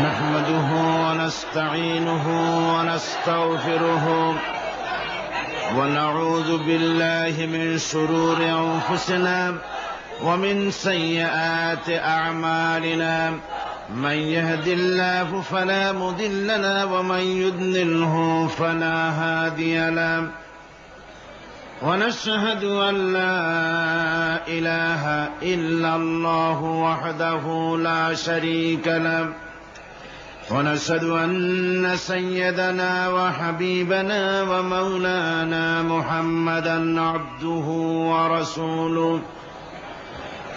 نحمده ونستعينه ونستغفره ونعوذ بالله من شرور أنفسنا ومن سيئات أعمالنا. من يهد الله فلا مضل له ومن يضلله فلا هادي له. ونشهد أن لا إله إلا الله وحده لا شريك له. ونشهد أن سيدنا وحبيبنا ومولانا محمدا عبده ورسوله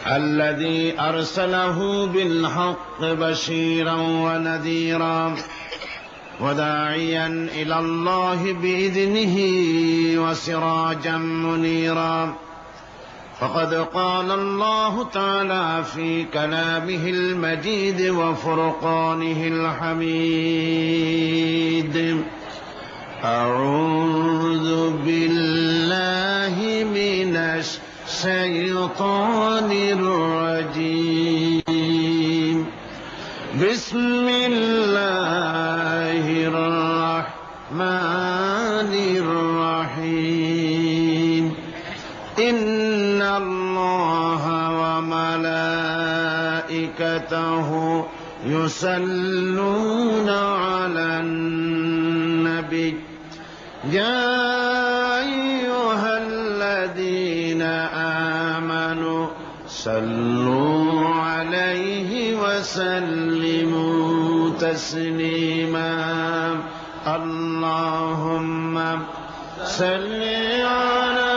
الذي أرسله بالحق بشيرا ونذيرا وداعيا إلى الله بإذنه وسراجا منيرا. فقد قال الله تعالى في كلامه المجيد وفرقانه الحميد: أعوذ بالله من الشيطان الرجيم. بسم الله الرحمن الرحيم. إن الله وملائكته يصلون على النبي يا أيها الذين آمنوا صلوا عليه وسلموا تسليما. اللهم صل على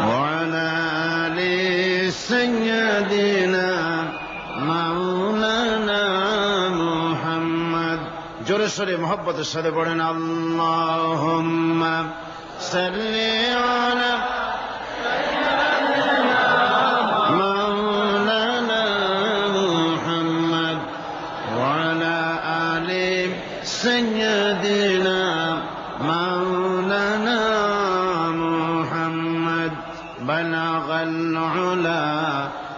وعلى آل سيدنا مولانا محمد. জোরে সোরে মোহব্বতের সাথে পড়েন আল্লাহুম্মা সাল্লি আলা مولانا محمد وعلى آل سيدنا مولانا محمد. بلغ العلا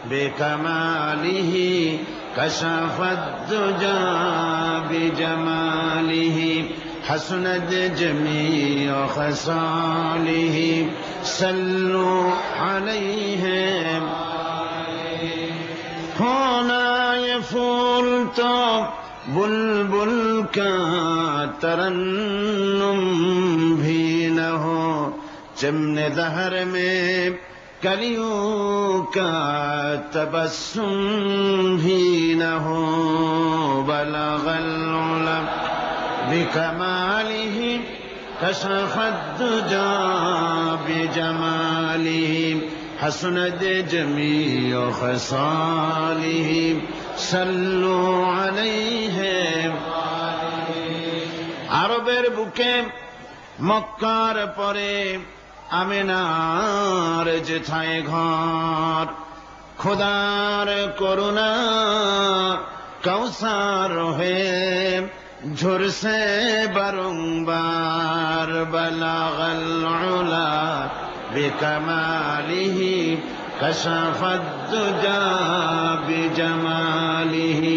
بكماله كشف الدجى بجماله حسنت جميع خصاله. صلوا عليه ہونا یہ پھول تو بلبل کا ترنم بھی نہ ہو، چمن دہر میں کلیوں کا تبسم بھی نہ ہو. بلغ العلا بکمالہ کشف الدجى بجماله حسنت جميع خصاله. صلوا عليه. আরবের বুকে মক্কার পরে আমিনার যেথায় ঘর, খোদার করুণা কৌসার হয়ে ঝরছে বারংবার. বালাগাল উলা বিকামালিহি কাশাফাদ দুজা বিজামালিহি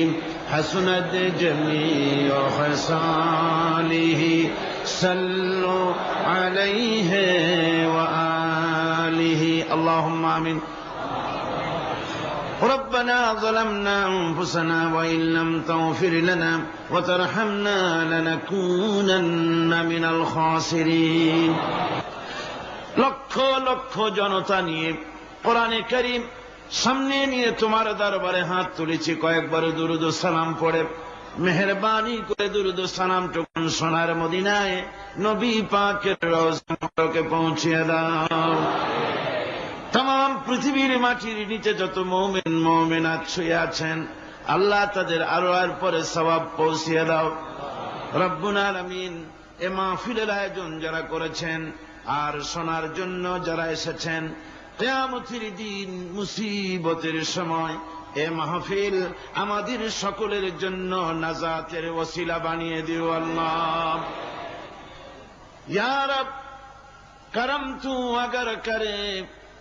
হাসনাত জামিউ খসালিহি. সাল্লু আলাইহি ওয়া আলিহি. আল্লাহুম্মা আমিন. ربنا ظلمنا أنفسنا وإن لم تغفر لنا وترحمنا لنكونن من الخاسرين. লক্ষ লক্ষ জনতা নিয়ে কোরআনে কারীম সামনে নিয়ে তোমার দরবারে হাত তুলেছি। কয়েকবার দুরূদ ও সালাম পড়ে মেহেরবানি করে দুরূদ ও সালামটুকু সোনার মদিনায় নবী পাকের রওজা মুবারকে পৌঁছিয়ে দাও। तमाम পৃথিবীর মাটির নিচে যত মুমিন মুমিনাত শুয়ে আছেন আল্লাহ তাদের আরওয়ার পরে সওয়াব পৌঁছিয়ে দাও রব্বুল আলামিন। এ মাহফিলের আয়োজন যারা করেছেন আর শোনার জন্য যারা এসেছেন, কিয়ামতের দিন মুসিবতের সময় এ মাহফিল আমাদের সকলের জন্য নাজাতের ওসিলা বানিয়ে দিও আল্লাহ। ইয়া রব करम तू अगर करे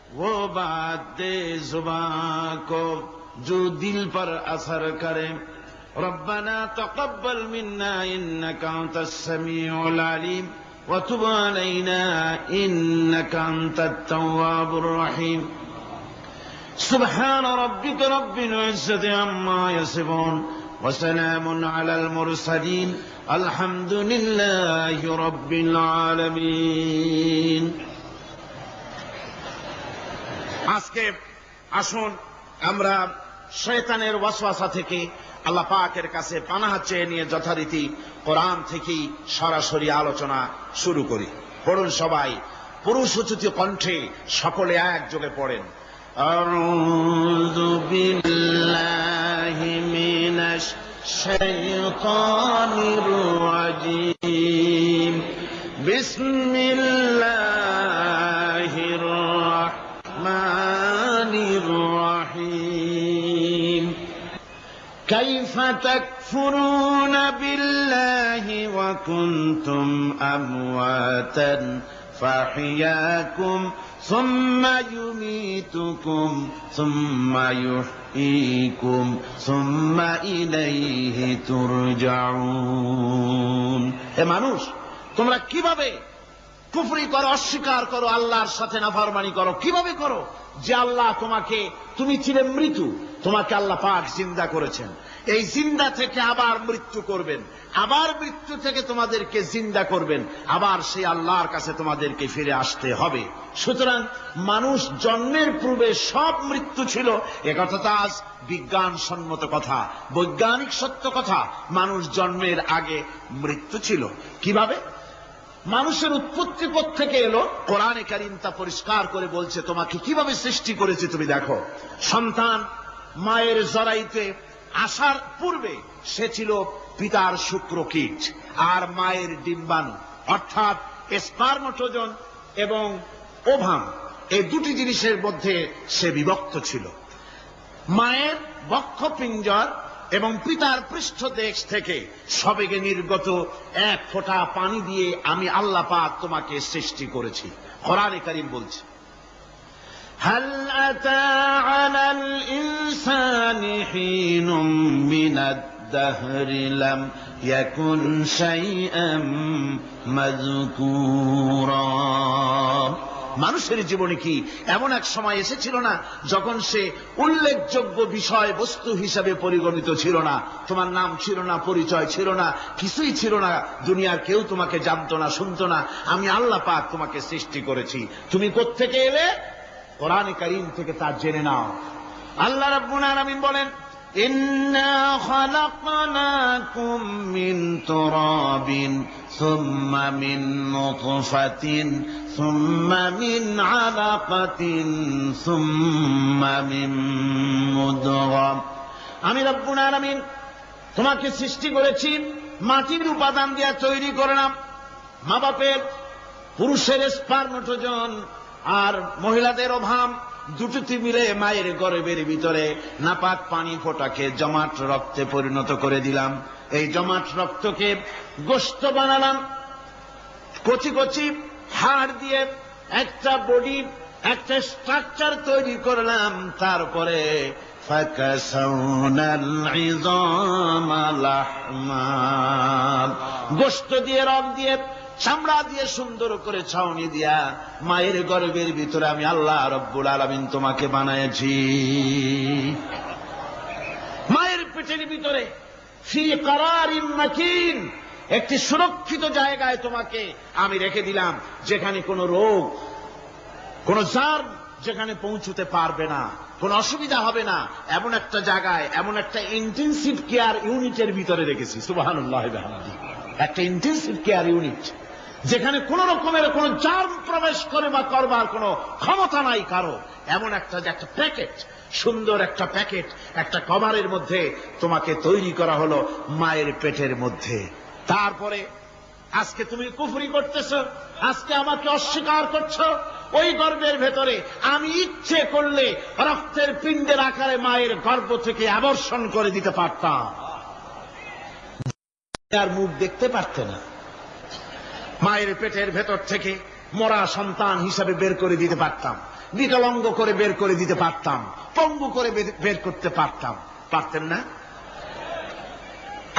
वो बात जुबां को जो दिल पर असर करे। रब्बना तक़ब्बल मिन्ना इन्नका अंतस समीउल अलीम व तुब अलैना इन्नका अंतत तव्वाबुर रहीम। सुब्हान रब्बिका रब्बिल इज्जति अम्मा यसिफून व सलामुन अलल मुरसलीन अल्हम्दुलिल्लाहि रब्बिल आलामीन। আজকে আসুন আমরা শয়তানের ওয়াসওয়াসা থেকে আল্লাহ পাকের কাছে পানাহ চেয়ে নিয়ে যথারীতি কোরআন থেকেই সরাসরি আলোচনা শুরু করি। পড়ুন সবাই পুরুষোচিত কণ্ঠে, সকলে একযোগে পড়েন। আউযু বিল্লাহি মিনাশ শাইতানির রাজীম। বিসমিল্লাহির রাহমানির রহিম। কাইফা তাকফুরুনা বিল্লাহি ওয়া কুনতুম আমওয়াতান ফাহিয়াকুম সুম্মা ইউমীতুকুম সুম্মা ইউহয়ীকুম সুম্মা ইলাইহি তুরজাউন। হে মানুষ, তোমরা কিভাবে কুফরি করো, অস্বীকার করো, আল্লাহর সাথে নাফরমানি করো? কিভাবে করো? যে আল্লাহ তুমি ছিলে মৃত্যু, তোমাকে আল্লাহ পাক জিন্দা করেছেন। এই জিন্দা থেকে আবার মৃত্যু করবেন, আবার মৃত্যু থেকে তোমাদেরকে জিন্দা করবেন, আবার সেই আল্লাহর কাছে তোমাদেরকে ফিরে আসতে হবে। সুতরাং মানুষ জন্মের পূর্বে সব মৃত্যু ছিল, একথা তো আজ বিজ্ঞানসম্মত কথা, বৈজ্ঞানিক সত্য কথা। মানুষ জন্মের আগে মৃত্যু ছিল। কিভাবে? মানুষের উৎপত্তি থেকে এলো, কোরআনে কারীম তা পরিষ্কার করে বলছে। তোমাকে কিভাবে সৃষ্টি করেছে তুমি দেখো। সন্তান মায়ের জরায়ুতে আসার পূর্বে সে ছিল পিতার শুক্রকীট আর মায়ের ডিম্বাণু, অর্থাৎ স্পার্মটোজন এবং ওভাম, এই দুটি জিনিসের মধ্যে সে বিভক্ত ছিল। মায়ের বক্ষপিঞ্জর এবং পিতার পৃষ্ঠদেশ থেকে সবেগে নির্গত এক ফোঁটা পানি দিয়ে আমি আল্লাহ পাক তোমাকে সৃষ্টি করেছি। কোরআনে কারীম বলছে, হাল আতা আলাল ইনসানি হিনুম মিনাদ দাহরি লাম ইয়াকুন শাইআম মাযকুরা। মানুষের জীবনে কি এমন এক সময় এসেছিল না যখন সে উল্লেখযোগ্য বিষয় বস্তু হিসাবে পরিগণিত ছিল না? তোমার নাম ছিল না, পরিচয় ছিল না, কিছুই ছিল না, দুনিয়ার কেউ তোমাকে জানতো না, শুনতো না। আমি আল্লাহ পাক তোমাকে সৃষ্টি করেছি। তুমি কোত্থেকে এলে? কোরআনে কারীম থেকে তা জেনে নাও। আল্লাহ রাব্বুল আলামিন বলেন, ইন্না খালাকনাকুম মিন তুরাবিন সুম্মা মিন নুতফাতিন সুম্মা মিন আলাকাতিন সুম্মা মিন মুদগা। আমি রব্বুল আলামিন তোমাকে সৃষ্টি করেছি মাটির উপাদান দিয়ে তৈরি করলাম। মা বাপের পুরুষের স্পার্মটোজন আর মহিলাদের ওভাম দুটোতে মিলে মায়ের গর্ভের ভিতরে নাপাক পানি ফোটাকে জমাট রক্তে পরিণত করে দিলাম। এই জমাট রক্তকে গোশত বানালাম, কচি কচি হাড় দিয়ে একটা বডি, একটা স্ট্রাকচার তৈরি করলাম। তারপরে ফাকাসাউনাল ইযামা লাহমা, গোশত দিয়ে, রগ দিয়ে, চামড়া দিয়ে সুন্দর করে ছাউনি দিয়া মায়ের গর্ভের ভিতরে আমি আল্লাহ রব্বুল আলামিন তোমাকে বানাইছি। মায়ের পেটের ভিতরে ফি কারারিন মাকিন, একটি সুরক্ষিত জায়গায় তোমাকে আমি রেখে দিলাম, যেখানে কোনো রোগ, কোন জার্ম যেখানে পৌঁছতে পারবে না, কোন অসুবিধা হবে না। এমন একটা জায়গায়, এমন একটা ইন্টেনসিভ কেয়ার ইউনিটের ভিতরে রেখেছি। সুবহানাল্লাহ, একটা ইন্টেনসিভ কেয়ার ইউনিট যেখানে কোন রকমের কোন জার্ম প্রবেশ করে বা করবার কোন ক্ষমতা নাই কারো। এমন একটা প্যাকেট, সুন্দর একটা প্যাকেট, একটা কভারের মধ্যে তোমাকে তৈরি করা হলো মায়ের পেটের মধ্যে। তারপরে আজকে তুমি কুফরি করতেছ, আজকে আমাকে অস্বীকার করছো। ওই গর্ভের ভেতরে আমি ইচ্ছে করলে রক্তের পিণ্ডের আকারে মায়ের গর্ভ থেকে আবর্ষণ করে দিতে পারতাম, আর মুখ দেখতে পারতে না। মায়ের পেটের ভেতর থেকে মরা সন্তান হিসাবে বের করে দিতে পারতাম। বিকলাঙ্গ করে বের করে দিতে পারতাম, পঙ্গু করে বের করতে পারতাম, পারতেন না?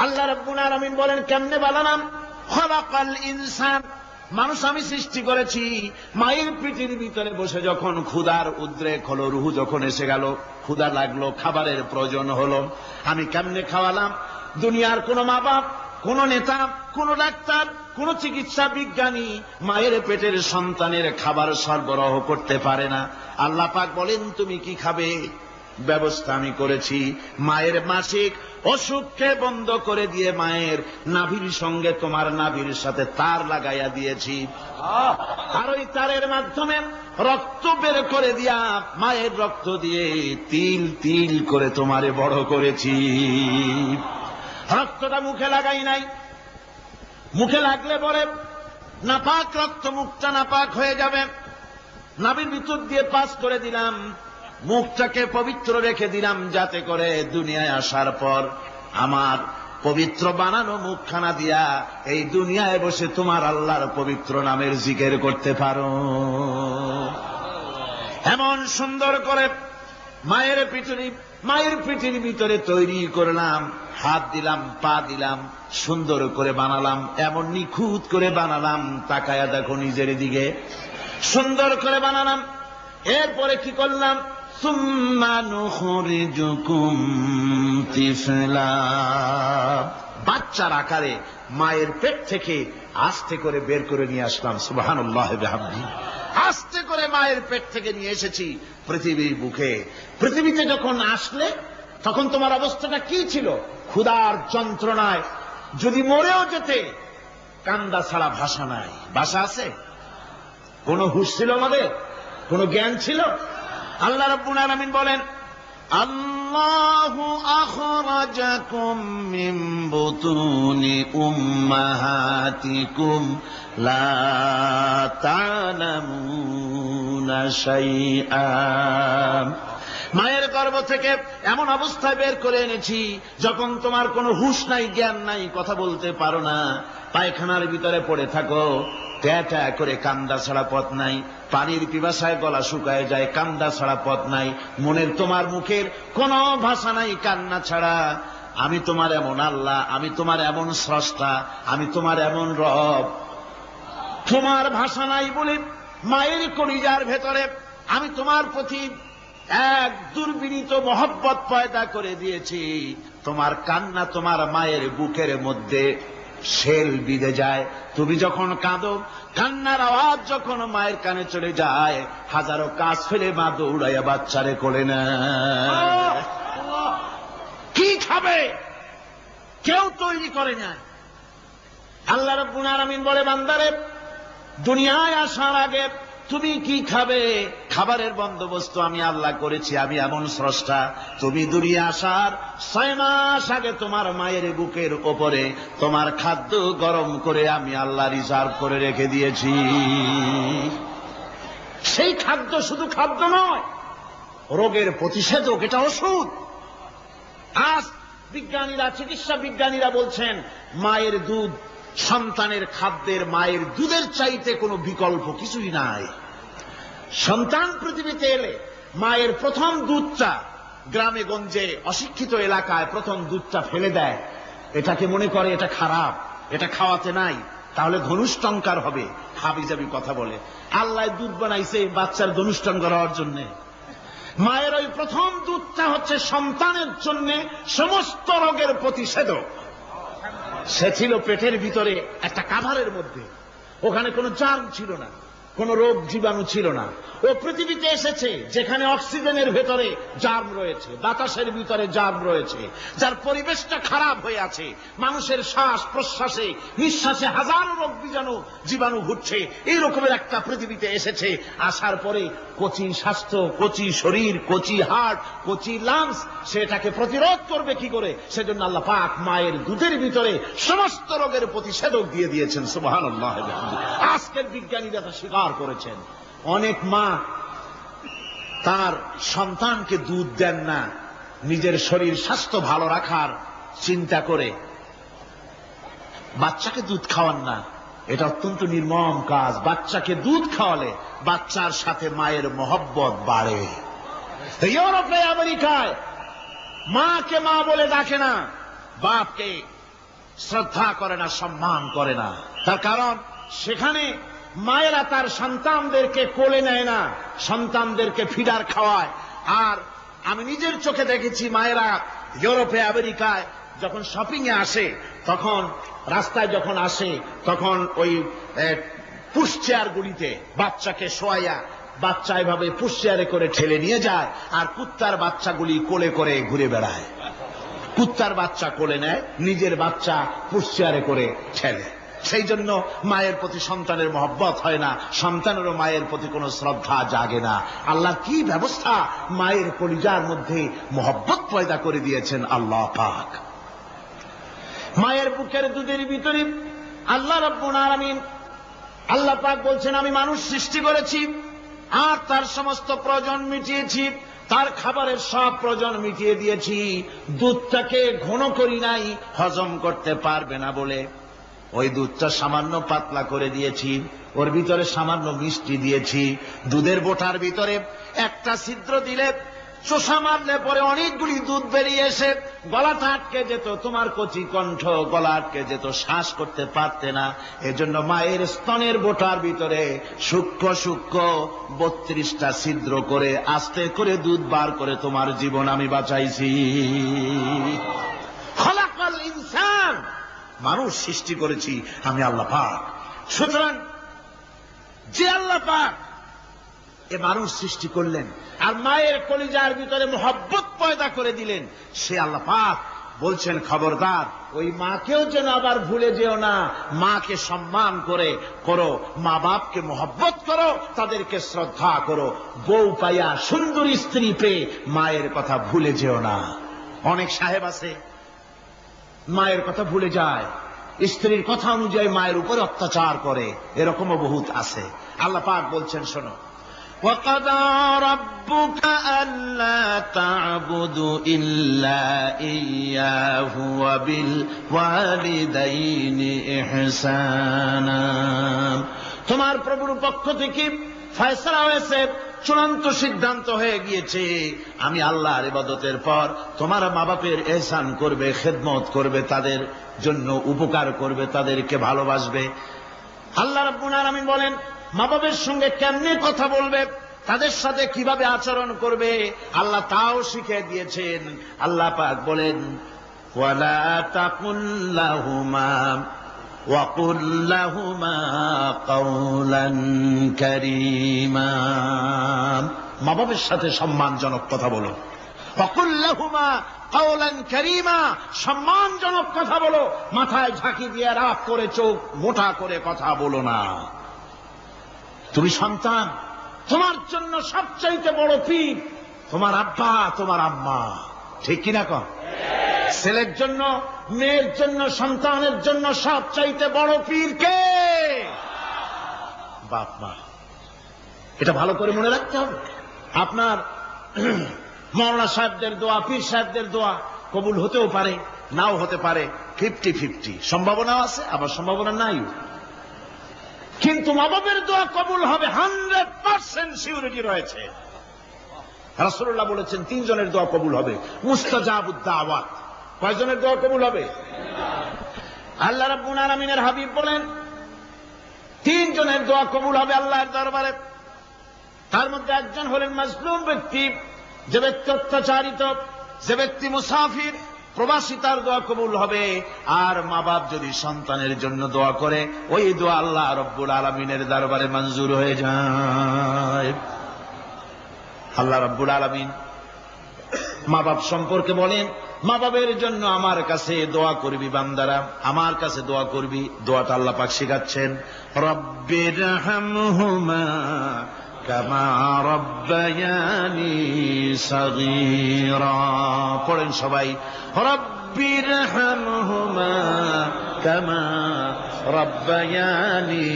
আল্লাহ রাব্বুল আলামিন বলেন কেমনে বানালাম? খলাকাল ইনসান, মানুষ আমি সৃষ্টি করেছি মায়ের পিঠের ভিতরে বসে যখন ক্ষুধার উদ্রেক হলো, রুহু যখন এসে গেল, ক্ষুধা লাগলো, খাবারের প্রয়োজন হলো, আমি কেমনে খাওয়ালাম? দুনিয়ার কোন মা বাপ, কোন নেতা, কোন ডাক্তার, কোন চিকিৎসা বিজ্ঞানী মায়ের পেটের সন্তানের খাবার সরবরাহ করতে পারে না। আল্লাহ পাক বলেন তুমি কি খাবে? ব্যবস্থা আমি করেছি। মায়ের মাসিক অসুখকে বন্ধ করে দিয়ে মায়ের নাভির সঙ্গে তোমার নাভির সাথে তার লাগাইয়া দিয়েছি, আর ওই তারের মাধ্যমে রক্ত বের করে দিয়া মায়ের রক্ত দিয়ে তিল তিল করে তোমারে বড় করেছি। রক্তটা মুখে লাগাই নাই, মুখে লাগলে পরে নাপাক রক্ত, মুখটা নাপাক হয়ে যাবে। নাভির ভিতর দিয়ে পাস করে দিলাম, মুখটাকে পবিত্র রেখে দিলাম, যাতে করে দুনিয়ায় আসার পর আমার পবিত্র বানানো মুখখানা দিয়া এই দুনিয়ায় বসে তোমার আল্লাহর পবিত্র নামের জিকির করতে পারো। এমন সুন্দর করে মায়ের পিঠের ভিতরে তৈরি করলাম, হাত দিলাম, পা দিলাম, সুন্দর করে বানালাম, এমন নিখুঁত করে বানালাম, তাকায়া দেখো নিজের দিকে, সুন্দর করে বানালাম। এরপরে কি করলাম? সুম্মা নুখরিজুকুম তিফলা, বাচ্চার আকারে মায়ের পেট থেকে আস্তে করে বের করে নিয়ে আসলাম। সুবহানাল্লাহি ওয়া বিহামদিহি। আস্তে করে মায়ের পেট থেকে নিয়ে এসেছি পৃথিবীর বুকে। পৃথিবীতে যখন আসলে তখন তোমার অবস্থাটা কি ছিল? ক্ষুধার যন্ত্রণায় যদি মরেও যেতে, কান্দা ছাড়া ভাষা নাই। ভাষা আছে? কোন হুঁশ ছিল আমাদের? কোন জ্ঞান ছিল? আল্লাহ রাব্বুল আলামিন বলেন আল্লাহু আখরাজাকুম মিন বুতুনি উম্মাহাতিকুম লা তা'লামুনা শাইআ, মায়ের গর্ভ থেকে এমন অবস্থায় বের করে এনেছি যখন তোমার কোনো হুঁশ নাই, জ্ঞান নাই, কথা বলতে পারো না, পায়খানার ভিতরে পড়ে থাকো, ট্যাটা করে কান্দা ছাড়া পথ নাই, পানির পিপাসায় গলা শুকায় যায়, কান্দা ছাড়া পথ নাই, মনের তোমার মুখের কোন ভাষা নাই কান্না ছাড়া। আমি তোমার এমন আল্লাহ, আমি তোমার এমন স্রষ্টা, আমি তোমার এমন রব। তোমার ভাষা নাই বলে মায়ের কলিজার ভেতরে আমি তোমার প্রতি এক দুর্বিনীত মহব্বত পয়দা করে দিয়েছি। তোমার কান্না তোমার মায়ের বুকের মধ্যে শেল বিঁধে যায়। তুমি যখন কাঁদো, কান্নার আওয়াজ যখন মায়ের কানে চলে যায়, হাজারো কাজ ফেলে মা দৌড়াইয়া বাচ্চারে কোলে নেয়। কি খাবে কেউ তৈরি করে না। আল্লাহ রাব্বুল আলামিন বলে বান্দারে, দুনিয়ায় আসার আগে তুমি কি খাবে, খাবারের বন্দোবস্ত আমি আল্লাহ করেছি, আমি এমন স্রষ্টা। তুমি দুনিয়া আসার 6 মাস আগে তোমার মায়ের বুকের ওপরে তোমার খাদ্য গরম করে আমি আল্লাহ রিজার্ভ করে রেখে দিয়েছি। সেই খাদ্য শুধু খাদ্য নয়, রোগের প্রতিষেধক, এটা ওষুধ। আজ বিজ্ঞানীরা, চিকিৎসা বিজ্ঞানীরা বলছেন মায়ের দুধ সন্তানের খাদ্যের, মায়ের দুধের চাইতে কোনো বিকল্প কিছুই নাই। সন্তান পৃথিবীতে এলে মায়ের প্রথম দুধটা, গ্রামে গঞ্জে অশিক্ষিত এলাকায় প্রথম দুধটা ফেলে দেয়, এটাকে মনে করে এটা খারাপ, এটা খাওয়াতে নাই, তাহলে ধনুষ্টঙ্কার হবে, হাবিজাবি কথা বলে। আল্লাহ দুধ বানাইছে বাচ্চার ধনুষ্টঙ্কার হওয়ার জন্যে। মায়ের ওই প্রথম দুধটা হচ্ছে সন্তানের জন্য সমস্ত রোগের প্রতিষেধক। সে ছিল পেটের ভিতরে একটা কাভারের মধ্যে, ওখানে কোনো জার্ম ছিল না, কোন রোগ জীবাণু ছিল না। ও পৃথিবীতে এসেছে যেখানে অক্সিজেনের ভেতরে জার্ম রয়েছে, বাতাসের ভিতরে জার্ম রয়েছে, যার পরিবেশটা খারাপ হয়ে আছে, মানুষের শ্বাস প্রশ্বাসে নিঃশ্বাসে হাজারো রোগ জীবাণু ঘুরছে, এই রকমের একটা পৃথিবীতে এসেছে। আসার পরে কচি স্বাস্থ্য, কচি শরীর, কচি হার্ট, কচি লাংস, সেটাকে প্রতিরোধ করবে কি করে? সেজন্য আল্লাহ পাক মায়ের দুধের ভিতরে সমস্ত রোগের প্রতিষেধক দিয়ে দিয়েছেন। সুবহানাল্লাহ। আজকের বিজ্ঞানীরা তা স্বীকার করেছেন। অনেক মা তার সন্তানকে দুধ দেন না, নিজের শরীর স্বাস্থ্য ভালো রাখার চিন্তা করে বাচ্চাকে দুধ খাওয়ান না। এটা অত্যন্ত নির্মম কাজ। বাচ্চাকে দুধ খাওয়ালে বাচ্চার সাথে মায়ের মহব্বত বাড়ে। ইউরোপে আমেরিকায় মাকে মা বলে ডাকে না, বাপকে শ্রদ্ধা করে না, সম্মান করে না। তার কারণ সেখানে মায়েরা তার সন্তানদেরকে কোলে নেয় না, সন্তানদেরকে ফিডার খাওয়ায়। আর আমি নিজের চোখে দেখেছি মায়েরা ইউরোপে আমেরিকায় যখন শপিং এ আসে, তখন রাস্তায় যখন আসে, তখন ওই পুশ চেয়ার গুলিতে বাচ্চাকে শোয়াইয়া বাচ্চা এভাবে পুশ চেয়ারে করে ঠেলে নিয়ে যায়, আর কুত্তার বাচ্চাগুলি কোলে করে ঘুরে বেড়ায়। কুত্তার বাচ্চা কোলে নেয়, নিজের বাচ্চা পুশ চেয়ারে করে ঠেলে। সেই জন্য মায়ের প্রতি সন্তানের মহব্বত হয় না, সন্তানেরও মায়ের প্রতি কোনো শ্রদ্ধা জাগে না। আল্লাহ কি ব্যবস্থা মায়ের কলিজার মধ্যে মহব্বত পয়দা করে দিয়েছেন আল্লাহ পাক। মায়ের বুকের দুধের ভিতরে আল্লাহ রাব্বুল আলামিন, আল্লাহ পাক বলছেন, আমি মানুষ সৃষ্টি করেছি আর তার সমস্ত প্রয়োজন মিটিয়েছি, তার খাবারের সব প্রয়োজন মিটিয়ে দিয়েছি। দুধটাকে ঘন করি নাই হজম করতে পারবে না বলে, ওই দুধটা সামান্য পাতলা করে দিয়েছি, ওর ভিতরে সামান্য মিষ্টি দিয়েছি। দুধের বোটার ভিতরে একটা ছিদ্র দিলে, চোষা মারলে পরে অনেকগুলি দুধ বেরিয়ে এসে গলাটা আটকে যেত, তোমার কচি কণ্ঠ গলা আটকে যেত, শ্বাস করতে পারতে না। এজন্য মায়ের স্তনের বোটার ভিতরে সূক্ষ্ম সূক্ষ্ম 32টা ছিদ্র করে আস্তে করে দুধ বার করে তোমার জীবন আমি বাঁচাইছি। খলাকাল ইনসান, মানুষ সৃষ্টি করেছি আমি আল্লাহ পাক। সুতরাং যে আল্লাহ পাক এ মানুষ সৃষ্টি করলেন আর মায়ের কলিজার ভিতরে মহব্বত পয়দা করে দিলেন, সে আল্লাহ পাক বলছেন, খবরদার ওই মাকেও যেন আবার ভুলে যেও না। মাকে সম্মান করে করো, মা বাপকে মহব্বত করো, তাদেরকে শ্রদ্ধা করো। বউ পাইয়া সুন্দরী স্ত্রী পেয়ে মায়ের কথা ভুলে যেও না। অনেক সাহেব আছে মায়ের কথা ভুলে যায়, স্ত্রীর কথা অনুযায়ী মায়ের উপর অত্যাচার করে, এরকমও বহুত আছে। আল্লাহ পাক বলছেন, শোনো, وَقَضَى رَبُّكَ أَلَّا تَعْبُدُوا إِلَّا إِيَّاهُ وَبِالْوَالِدَيْنِ إِحْسَانًا। তোমার প্রভুর পক্ষ থেকে ফয়সালা হয়েছে, চূড়ান্ত সিদ্ধান্ত হয়ে গিয়েছে, আমি আল্লাহর ইবাদতের পর তোমার মা বাপের ইহসান করবে, খেদমত করবে, তাদের জন্য উপকার করবে, তাদেরকে ভালোবাসবে। আল্লাহ রাব্বুল আলামিন বলেন, মা বাবার সঙ্গে কেমনে কথা বলবে, তাদের সাথে কিভাবে আচরণ করবে, আল্লাহ তাও শিখিয়ে দিয়েছেন। আল্লাহ পাক বলেন, ওয়ালা তাকুল লাহুমা ওয়াকুল লাহুমা কাওলান কারীমা। মা বাবার সাথে সম্মানজনক কথা বলো। ওয়াকুল লাহুমা কাওলান কারীমা, সম্মানজনক কথা বলো। মাথায় ঝাঁকি দিয়ে রাগ করে চোখ মোটা করে কথা বলো না। তুমি সন্তান, তোমার জন্য সবচাইতে বড় পীর তোমার আব্বা, তোমার আম্মা, ঠিক কিনা কন? ছেলের জন্য, মেয়ের জন্য, সন্তানের জন্য সবচাইতে বড় পীর কে? বাপ মা। এটা ভালো করে মনে রাখতে হবে। আপনার মৌলানা সাহেবদের দোয়া, পীর সাহেবদের দোয়া কবুল হতেও পারে, নাও হতে পারে, 50-50 সম্ভাবনাও আছে, আবার সম্ভাবনা নাই। কিন্তু মা বাবের দোয়া কবুল হবে 100% সিউরিটি রয়েছে। রাসূলুল্লাহ বলেছেন 3 জনের দোয়া কবুল হবে, মুস্তাজাবুদ দাওয়াত। কয়জনের দোয়া কবুল হবে? আল্লাহ রাব্বুল আলামিনের হাবিব বলেন 3 জনের দোয়া কবুল হবে আল্লাহর দরবারে। তার মধ্যে একজন হলেন মাজলুম ব্যক্তি, যে ব্যক্তি অত্যাচারিত, যে ব্যক্তি মুসাফির, প্রবাসী, তার দোয়া কবুল হবে। আর মা বাপ যদি সন্তানের জন্য দোয়া করে, ওই দোয়া আল্লাহ রাব্বুল আলামিনের দরবারে মঞ্জুর হয়ে যায়। আল্লাহ রাব্বুল আলামিন মা বাপ সম্পর্কে বলেন, মা বাবের জন্য আমার কাছে দোয়া করবি বান্দারা, আমার কাছে দোয়া করবি। দোয়াটা আল্লাহ পাক শিখাচ্ছেন, রব্বিরহামহুমা কামা রব্বায়ানি সগীরা। পড়েন সবাই, রব্বিরহামহুমা কামা রব্বায়ানি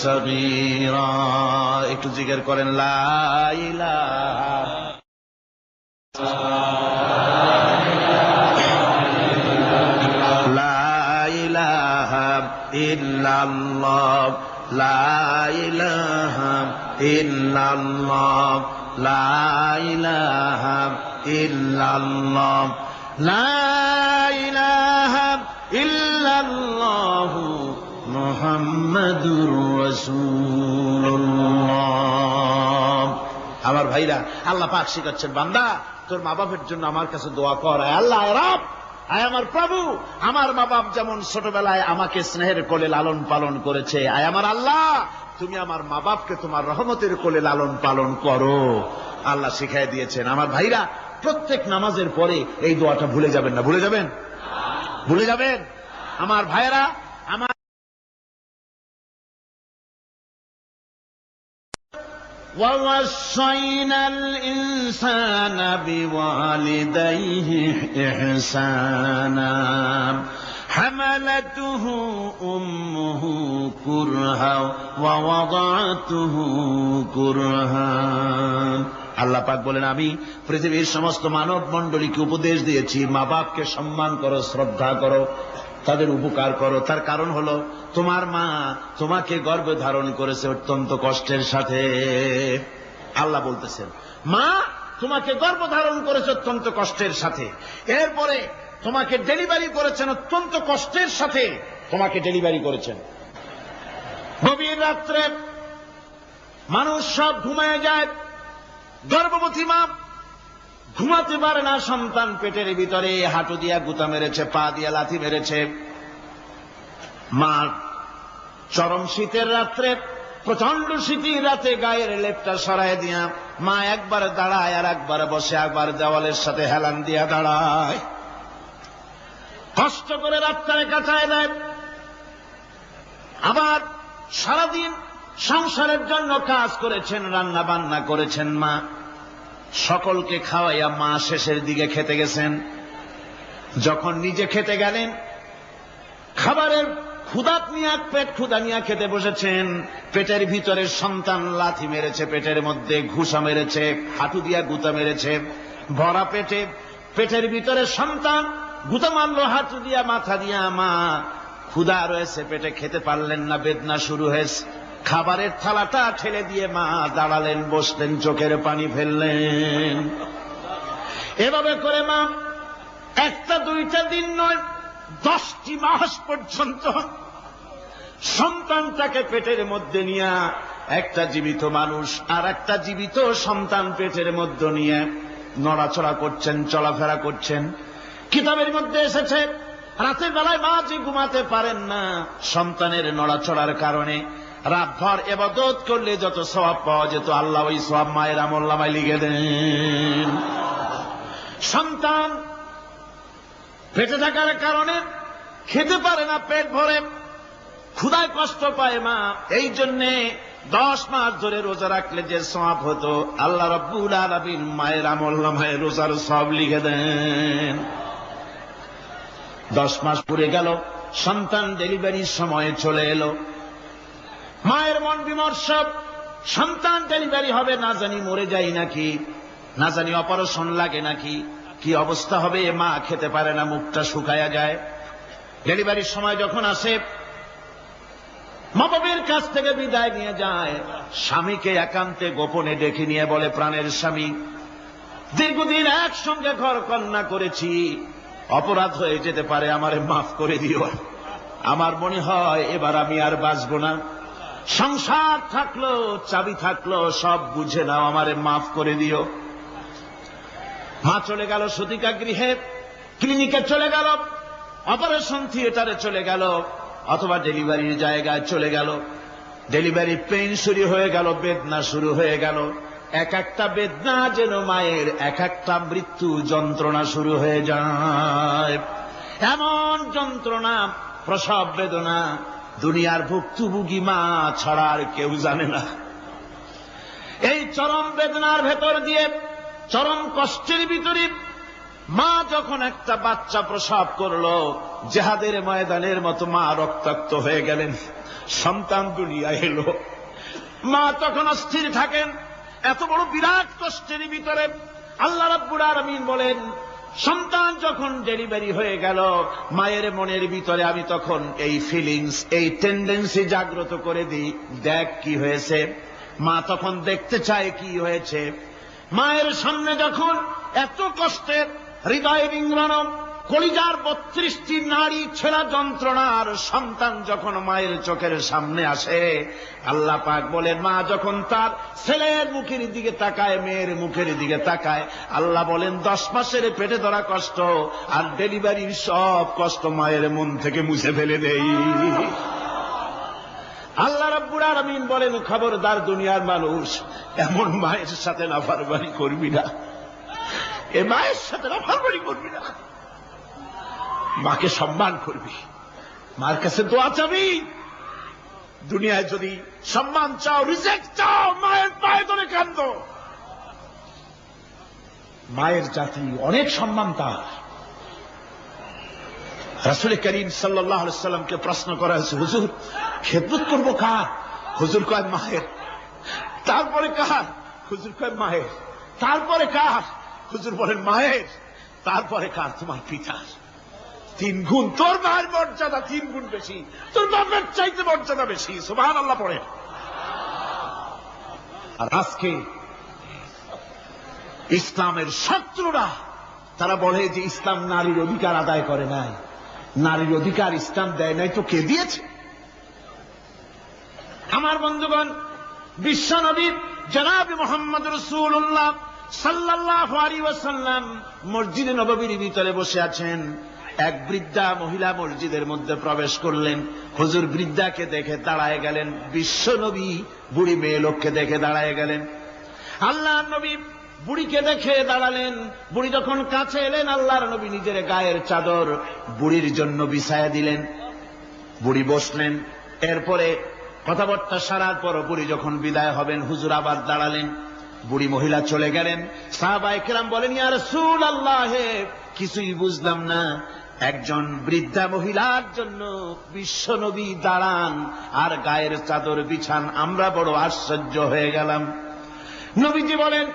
সগীরা। একটু জিকির করেন, লা ইলাহা লা ইলাহা ইল্লাল্লাহ, লা ইলাহা ইল্লাল্লাহ, লা ইলাহা ইল্লাল্লাহ, লা ইলাহা ইল্লাল্লাহু মুহাম্মাদুর রাসূলুল্লাহ। আমার ভাইরা, আল্লাহ পাক শিখাচ্ছেন, বান্দা তোর মা বাপের জন্য আমার কাছে দোয়া কর। আয় আল্লাহ, আয় রব, আয় আমার প্রভু, আমার মা বাপ যেমন ছোটবেলায় আমাকে স্নেহের কোলে লালন পালন করেছে, আয় আমার আল্লাহ তুমি আমার মা বাপকে তোমার রহমতের কোলে লালন পালন করো। আল্লাহ শিখাই দিয়েছেন। আমার ভাইরা, প্রত্যেক নামাজের পরে এই দোয়াটা ভুলে যাবেন না। ভুলে যাবেন? ভুলে যাবেন? আমার ভাইরা, আমার وَوَصَّيْنَا الْإِنسَانَ بِوَالِدَيْهِ إِحْسَانًا حَمَلَتْهُ أُمُّهُ كُرْهًا وَوَضَعَتْهُ كُرْهًا। আল্লাহ পাক বলেন, আমি পৃথিবীর সমস্ত মানব মণ্ডলীকে উপদেশ দিয়েছি, মা বাপকে সম্মান করো, শ্রদ্ধা করো, তাদের উপকার করো। তার কারণ হলো তোমার মা তোমাকে গর্ভে ধারণ করেছে অত্যন্ত কষ্টের সাথে। আল্লাহ বলতেছেন, মা তোমাকে গর্ভ ধারণ করেছে অত্যন্ত কষ্টের সাথে, এরপরে তোমাকে ডেলিভারি করেছেন অত্যন্ত কষ্টের সাথে, তোমাকে ডেলিভারি করেছেন। গভীর রাত্রে মানুষ সব ঘুমায় যায়, গর্ভবতী মা ঘুমাতে পারে না, সন্তান পেটের ভিতরে হাঁটু দিয়া গুতা মেরেছে, পা দিয়া লাথি মেরেছে। মা চরম শীতের রাত্রে, প্রচন্ড শীতের রাতে গায়ের লেপটা সরায় দিয়া মা একবার দাঁড়ায় আর একবার বসে, একবার দেওয়ালের সাথে হেলান দিয়া দাঁড়ায়, কষ্ট করে রাতটারে কাটায় দেয়। আবার সারাদিন সংসারের জন্য কাজ করেছেন, রান্না বান্না করেছেন মা, সকলকে খাওয়াইয়া মা শেষের দিকে খেতে গেছেন। যখন নিজে খেতে গেলেন, খাবারের ক্ষুধাত নিয়ে পেট ক্ষুধা নিয়ে খেতে বসেছেন, পেটের ভিতরে সন্তান লাথি মেরেছে, পেটের মধ্যে ঘুষা মেরেছে, হাঁটু দিয়া গুতা মেরেছে, ভরা পেটে, পেটের ভিতরে সন্তান গুতা মারলো হাঁটু দিয়া, মাথা দিয়া। মা ক্ষুধা রয়েছে পেটে, খেতে পারলেন না, বেদনা শুরু হয়েছে। খাবারের থালাটা ঠেলে দিয়ে মা দাঁড়ালেন, বসলেন, চোখের পানি ফেললেন। এভাবে করে মা একটা দুইটা দিন নয়, 10টি মাস পর্যন্ত সন্তানটাকে পেটের মধ্যে নিয়ে, একটা জীবিত মানুষ আর একটা জীবিত সন্তান পেটের মধ্যে নিয়ে নড়াচড়া করছেন, চলাফেরা করছেন। কিতাবের মধ্যে এসেছে, রাতের বেলায় মা যে ঘুমাতে পারেন না সন্তানের নড়াচড়ার কারণে, রাতভর ইবাদত করলে যত সওয়াব পাওয়া যেত, আল্লাহ ওই সওয়াব মায়ের আমলনামায় লিখে দেন। সন্তান পেটে থাকার কারণে খেতে পারে না, পেট ভরে ক্ষুধায় কষ্ট পায় মা, এই জন্যে 10 মাস ধরে রোজা রাখলে যে সওয়াব হতো, আল্লাহ রাব্বুল আলামিন মায়ের আমলনামায় রোজার সওয়াব লিখে দেন। 10 মাস পুরে গেল, সন্তান ডেলিভারির সময় চলে এলো। মায়ের মন বিমর্ষ, সন্তান ডেলিভারি হবে, না জানি মরে যাই নাকি, না জানি অপারেশন লাগে নাকি, কি অবস্থা হবে। মা খেতে পারে না, মুখটা শুকায়া যায়। ডেলিভারির সময় যখন আসে, মা বাবার কাছ থেকে বিদায় নিয়ে যায়, স্বামীকে একান্তে গোপনে ডেকে নিয়ে বলে, প্রাণের স্বামী, দীর্ঘদিন একসঙ্গে ঘর কন্যা করেছি, অপরাধ হয়ে যেতে পারে, আমারে মাফ করে দিও। আমার মনে হয় এবার আমি আর বাঁচব না। সংসার থাকলো, চাবি থাকলো, সব বুঝে নাও, আমারে মাফ করে দিও। মা চলে গেল সতিকা গৃহে, ক্লিনিকে চলে গেল, অপারেশন থিয়েটারে চলে গেল, অথবা ডেলিভারির জায়গায় চলে গেল। ডেলিভারি পেইন শুরু হয়ে গেল, বেদনা শুরু হয়ে গেল। এক একটা বেদনা যেন মায়ের এক একটা মৃত্যু যন্ত্রণা শুরু হয়ে যায়। এমন যন্ত্রণা, প্রসব বেদনা দুনিয়ার ভুক্তভোগী মা ছাড়া আর কেউ জানে না। এই চরম বেদনার ভেতর দিয়ে, চরম কষ্টের ভিতরে মা যখন একটা বাচ্চা প্রসব করলো, জেহাদের ময়দানের মতো মা রক্তাক্ত হয়ে গেলেন, সন্তান দুনিয়ায় এলো। মা তখন অস্থির থাকেন। এত বড় বিরাট কষ্টের ভিতরে আল্লাহ রাব্বুল আলামিন বলেন, সন্তান যখন ডেলিভারি হয়ে গেল, মায়ের মনের ভিতরে আমি তখন এই ফিলিংস, এই টেন্ডেন্সি জাগ্রত করে দিই, দেখ কি হয়েছে। মা তখন দেখতে চায় কি হয়েছে। মায়ের সামনে যখন এত কষ্টের, হৃদয় বিংড়ানো, কলিজার 32টি নাড়ি ছেঁড়া যন্ত্রণার সন্তান যখন মায়ের চোখের সামনে আসে, আল্লাহ পাক বলেন, মা যখন তার ছেলের মুখের দিকে তাকায়, মেয়ের মুখের দিকে তাকায়, আল্লাহ বলেন 10 মাসের পেটে ধরা কষ্ট আর ডেলিভারির সব কষ্ট মায়ের মন থেকে মুছে ফেলে দেই। আল্লাহ রাব্বুল আলামিন বলেন, খবরদার দুনিয়ার মানুষ, এমন মায়ের সাথে নাফরমানি করবি না, এ মায়ের সাথে নাফরমানি করবি না, মাকে সম্মান করবি, মার কাছে দোয়া চাবি। দুনিয়ায় যদি সম্মান চাও, রিজেক্ট চাও, মায়ের পায়ে ধরে কাঁদো। মায়ের জাতি অনেক সম্মান তার। রাসূল করিম সাল্লাল্লাহু আলাইহি ওয়াসাল্লামকে প্রশ্ন করা হয়েছে, হুজুর খেদমত করবো কার? হুজুর কয় মায়ের। তারপরে কার? হুজুর কয় মায়ের। তারপরে কার? হুজুর বলেন মায়ের। তারপরে কার? তোমার পিতার। 3 গুণ। তোর মায়ের মর্যাদা 3 গুণ বেশি, তোর বাপের চাইতে মর্যাদা বেশি। সুবহানাল্লাহ পড়ে। আর আজকে ইসলামের শত্রুরা তারা বলে যে ইসলাম নারীর অধিকার আদায় করে নাই। নারীর অধিকার ইসলাম দেয় নাই তো কে দিয়েছে? আমার বন্ধুগণ, বিশ্বনবী জনাব মুহাম্মদ রাসূলুল্লাহ সাল্লাল্লাহু আলাইহি ওয়াসাল্লাম মসজিদে নববীর ভিতরে বসে আছেন। এক বৃদ্ধা মহিলা মসজিদের মধ্যে প্রবেশ করলেন। হুজুর বৃদ্ধাকে দেখে দাঁড়ায় গেলেন, বিশ্বনবী বুড়ি মেয়ে লোককে দেখে দাঁড়ায় গেলেন। আল্লাহর নবী বুড়িকে দেখে দাঁড়ালেন। বুড়ি যখন কাছে এলেন, আল্লাহর নবী নিজের গায়ের চাদর বুড়ির জন্য বিছায়া দিলেন। বুড়ি বসলেন। এরপরে কথাবার্তা সারার পর বুড়ি যখন বিদায় হবেন, হুজুর আবার দাঁড়ালেন। বুড়ি মহিলা চলে গেলেন। সাহাবায়ে কেরাম বলেন, ইয়া রাসূলুল্লাহ, কিছুই বুঝলাম না, একজন বৃদ্ধা মহিলার জন্য বিশ্বনবী দাঁড়ান আর গায়ের চাদর বিছান, আমরা বড় আশ্চর্য হয়ে গেলাম। নবীজি বলেন,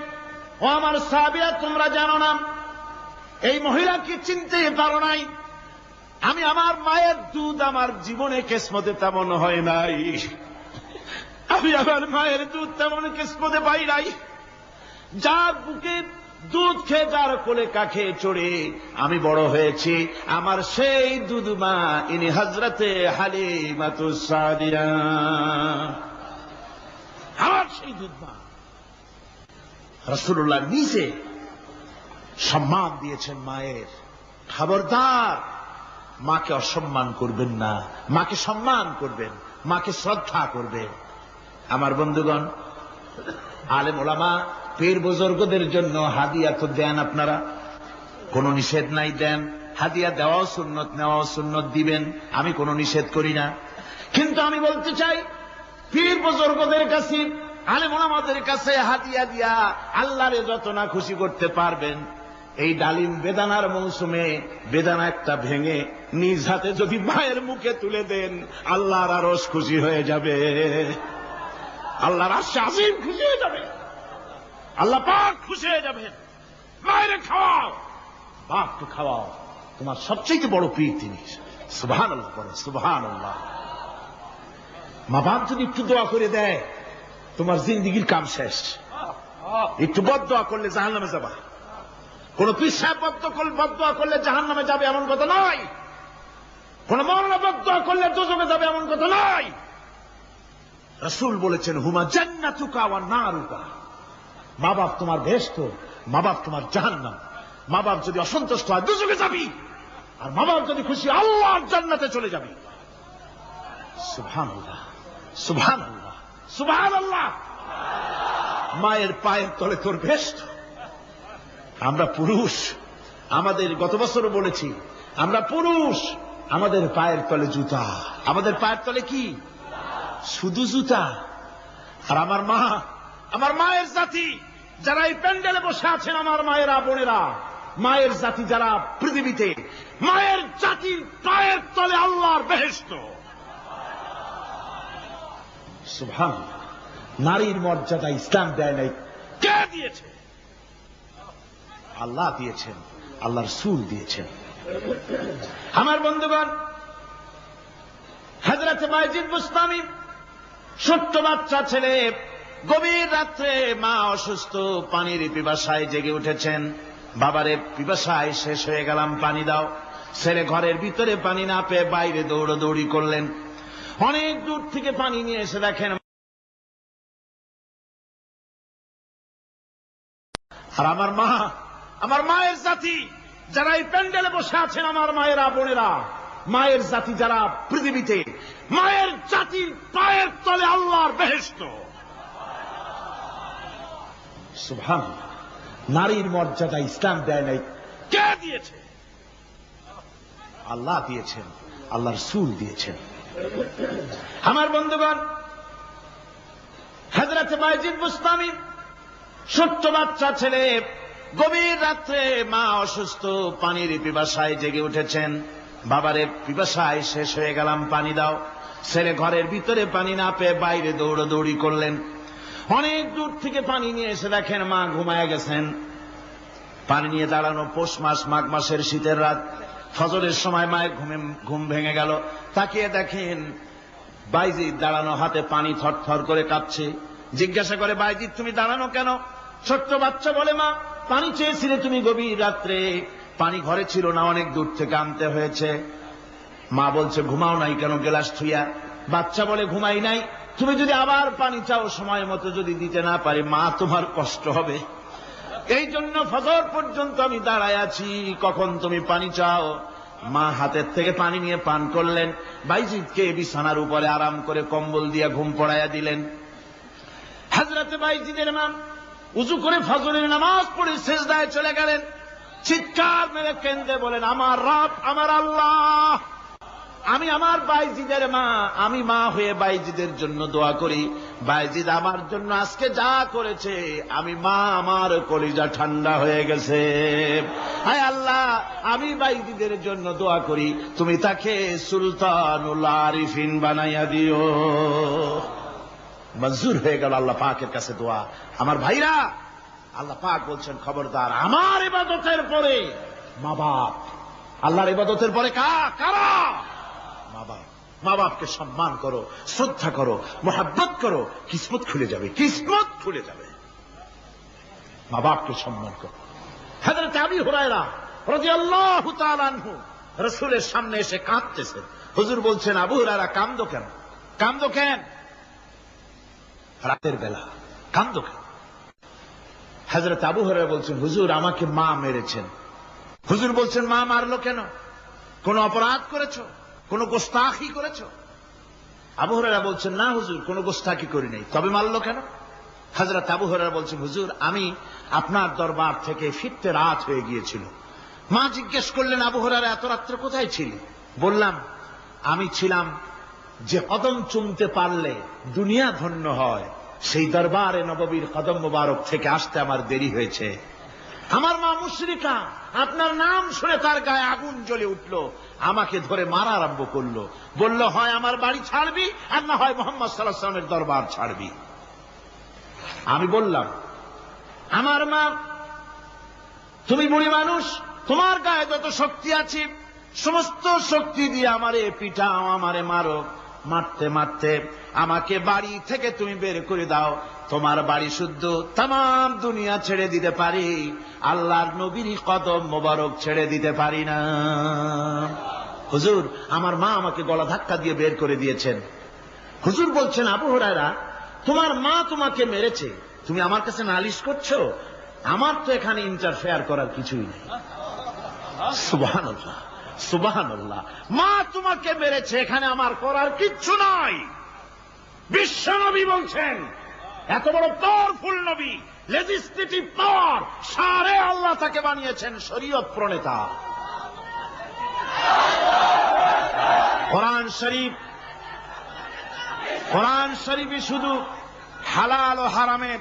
ও আমার সাহাবীরা, তোমরা জানো না, এই মহিলাকে চিনতে পারো নাই। আমি আমার মায়ের দুধ আমার জীবনে কিসমতে তেমন হয় নাই। আমি আমার মায়ের দুধ তেমন কিসমতে পাই নাই। যার বুকে দুধ খেয়ে, যার কোলে কাখে চড়ে আমি বড় হয়েছি, আমার সেই দুধ মা, ইনি হযরতে হালিমাতুস সাদিয়া, আমার সেই দুধ মা। রাসূলুল্লাহ নিজে সম্মান দিয়েছেন মায়ের। খবরদার মাকে অসম্মান করবেন না, মাকে সম্মান করবেন, মাকে শ্রদ্ধা করবেন। আমার বন্ধুগণ, আলেম ওলামা পীর বুজুর্গদের জন্য হাদিয়া তো দেন আপনারা, কোনো নিষেধ নাই, দেন। হাদিয়া দেওয়াও সুন্নত, নেওয়াও সুন্নত, দিবেন, আমি কোনো নিষেধ করি না। কিন্তু আমি বলতে চাই, পীর বুজুর্গদের কাছে, আলেম ওলামাদের কাছে হাদিয়া দিয়া আল্লাহরে যত না খুশি করতে পারবেন, এই ডালিম বেদানার মৌসুমে বেদানা একটা ভেঙে নিজ হাতে যদি মায়ের মুখে তুলে দেন, আল্লাহর আরশ খুশি হয়ে যাবে, আল্লাহর আরশে আজিম খুশি হয়ে যাবে, আল্লাহ পাক খুশি হয়ে যাবেন। মায়ের খাওয়াও, বাপকে খাওয়াও, তোমার সবচেয়ে বড় পীর তিনি। সুবহানাল্লাহ পড়ে, সুবহানাল্লাহ। মা বাপ যদি একটু দোয়া করে দেয়, তোমার জিন্দেগির কাম শেষ। একটু বদদোয়া করলে জাহান্নামে যাবা। কোন পীর সাহেব বদদোয়া করলে জাহান্নামে যাবে এমন কথা নয়। কোন মাওলানা বদদোয়া করলে দোজখে যাবে এমন কথা নয়। রাসূল বলেছেন, হুমা জান্নাতুকা ওয়া নারুকা। মা বাপ তোমার বেহেশত, মা বাপ তোমার জাহান্নাম। মা বাপ যদি অসন্তুষ্ট হয়, দোজখে যাবি, আর মা বাপ যদি খুশি, আল্লাহর জান্নাতে চলে যাবি। সুবহানাল্লাহ, সুবহানাল্লাহ, সুবহানাল্লাহ। মায়ের পায়ের তলে তোর বেহেশত। আমরা পুরুষ, আমাদের গত বছরও বলেছি, আমরা পুরুষ, আমাদের পায়ের তলে জুতা। আমাদের পায়ের তলে কি? শুধু জুতা। আর আমার মা, আমার মায়ের জাতি যারা এই প্যান্ডেলে বসে আছেন, আমার মায়েরা, বোনেরা, মায়ের জাতি যারা পৃথিবীতে, মায়ের জাতির পায়ের তলে আল্লাহর বেহেশত। সুবহানাল্লাহ। নারীর মর্যাদা ইসলাম দেয় নাই, কে দিয়েছে? আল্লাহ দিয়েছেন। আল্লাহ রাসূল দিয়েছেন। আমার বন্ধুগণ, হযরত বায়জিদ বুস্তামি ছোট্ট বাচ্চা ছেলে, গভীর রাত্রে মা অসুস্থ, পানির পিপাসায় জেগে উঠেছেন। বাবারে, পিপাসায় শেষ হয়ে গেলাম, পানি দাও। ছেলে ঘরের ভিতরে পানি না পেয়ে বাইরে দৌড়াদৌড়ি করলেন। অনেক দূর থেকে পানি নিয়ে এসে দেখেন, আর আমার মায়ের জাতি যারা এই প্যান্ডেলে বসে আছেন, আমার মায়েরা বোনেরা, মায়ের জাতি যারা পৃথিবীতে, মায়ের জাতির পায়ের তলে আল্লাহর বেহেশত। সুবহানাল্লাহ। নারীর মর্যাদা ইসলাম দেয় নাই, কে দিয়েছে? আল্লাহ দিয়েছেন, আল্লাহ রাসূল দিয়েছেন। আমার বন্ধুগণ, হযরত বায়জিদ বুস্তামি ছোট্ট বাচ্চা ছেলে, গভীর রাত্রে মা অসুস্থ, পানির পিপাসায় জেগে উঠেছেন। বাবারে, পিপাসায় শেষ হয়ে গেলাম, পানি দাও। ছেলে ঘরের ভিতরে পানি না পেয়ে বাইরে দৌড়াদৌড়ি করলেন। অনেক দূর থেকে পানি নিয়ে এসে দেখেন মা ঘুমায় গেছেন। পানি নিয়ে দাঁড়ানো পৌষ মাস, মাঘ মাসের শীতের রাত, ফজরের সময় মায়ের ঘুম ভেঙে গেল। তাকিয়ে দেখেন বাইজিদ দাঁড়ানো, হাতে পানি থরথর করে কাঁপছে। জিজ্ঞাসা করে, বাইজিদ তুমি দাঁড়ানো কেন? ছোট্ট বাচ্চা বলে, মা পানি চেয়েছিলে তুমি গভীর রাত্রে, পানি ঘরে ছিল না, অনেক দূর থেকে আনতে হয়েছে। মা বলছে, ঘুমাও নাই কেন গ্লাস থুইয়া? বাচ্চা বলে, ঘুমাই নাই। তুমি যদি আবার পানি চাও, সময় মতো যদি দিতে না পারি, মা তোমার কষ্ট হবে। এই জন্য ফজর পর্যন্ত আমি দাঁড়ায় আছি, কখন তুমি পানি চাও। মা হাতের থেকে পানি নিয়ে পান করলেন। বাইজিদকে বিছানার উপরে আরাম করে কম্বল দিয়ে ঘুম পড়াইয়া দিলেন। হযরত বাইজিদের মা উযু করে ফজরের নামাজ পড়ে সিজদায় চলে গেলেন। চিৎকার মেরে কেঁদে বলেন, আমার রব, আমার আল্লাহ, আমি আমার বাইজিদের মা, আমি মা হয়ে বাইজিদের জন্য দোয়া করি। বাইজিদ আমার জন্য আজকে যা করেছে, আমি মা, আমার কলিজা ঠান্ডা হয়ে গেছে। হায় আল্লাহ, আমি বাইজিদের জন্য দোয়া করি, তুমি তাকে সুলতানুল আরিফিন বানাইয়া দিও। মঞ্জুর হয়ে গেল আল্লাহ পাকের কাছে দোয়া। আমার ভাইরা, আল্লাহ পাক বলছেন, খবরদার, আমার ইবাদতের পরে মা বাপ, আল্লাহর ইবাদতের পরে কারা? মা বাপ। মা বাপকে সম্মান করো, শ্রদ্ধা করো, মোহাব্বত করো, কিসমত খুলে যাবে, কিসমত খুলে যাবে। মা বাপকে সম্মান করো। হযরত আবু হুরায়রা রাদিয়াল্লাহু তাআলা আনহু রাসূলের সামনে এসে কাঁদতেছেন। হুজুর বলছেন, আবু হুরায়রা কাঁদো কেন? কাঁদো কেন? রাতের বেলা কাঁদো কেন? হযরত আবু হুরায়রা বলছেন, হুজুর আমাকে মা মেরেছেন। হুজুর বলছেন, মা মারলো কেন? কোন অপরাধ করেছো? কোন গোস্তাখি করেছো? আবু হুরায়রা বলছেন, না হুজুর, কোন গোস্তাখি করি নাই, তবে মারলো কেন? হযরত আবু হুরায়রা বলছেন, হুজুর আমি আপনার দরবার থেকে ফিরতে রাত হয়ে গিয়েছিল। মা জিজ্ঞেস করলেন, আবু হুরায়রা এত রাত্রে কোথায় ছিলে? বললাম, আমি ছিলাম যে কদম চুমতে পারলে দুনিয়া ধন্য হয়, সেই দরবারে নববীর কদম মোবারক থেকে আসতে আমার দেরি হয়েছে। আমার মা মুশরিকা, আপনার নাম শুনে তার গায়ে আগুন জ্বলে উঠল, আমাকে ধরে মারা আরম্ভ করলো। বলল, হয় আমার বাড়ি ছাড়বি, আর না হয় মুহাম্মদ সাল্লাল্লাহু আলাইহি ওয়াসাল্লামের দরবার ছাড়বি। আমি বললাম, আমার মা, তুমি বুড়ি মানুষ, তোমার গায়ে যত শক্তি আছে সমস্ত শক্তি দিয়ে আমারে পিটাও, আমারে মারো। মারতে মারতে আমাকে বাড়ি থেকে তুমি বের করে দাও। তোমার বাড়ি শুদ্ধ, তাম দুনিয়া ছেড়ে দিতে পারি, আল্লাহর নবীর কদম মোবারক ছেড়ে দিতে পারি না। হুজুর, আমার মা আমাকে গলা ধাক্কা দিয়ে বের করে দিয়েছেন। হুজুর বলছেন, আবু হুরায়রা, তোমার মা তোমাকে মেরেছে, তুমি আমার কাছে নালিশ করছো? আমার তো এখানে ইন্টারফেয়ার করার কিছুই নেই। সুবহানাল্লাহ, সুবহানাল্লাহ। মা তোমাকে মেরেছে, এখানে আমার করার কিচ্ছু নাই। বিশ্বনবী বলছেন, এত বড় পাওয়ারফুল নবী, লেজিসলেটিভ পাওয়ার, সারে আল্লাহ তাকে বানিয়েছেন শরীয়ত প্রণেতা। কোরআন শরীফে শুধু হালাল ও হারামের,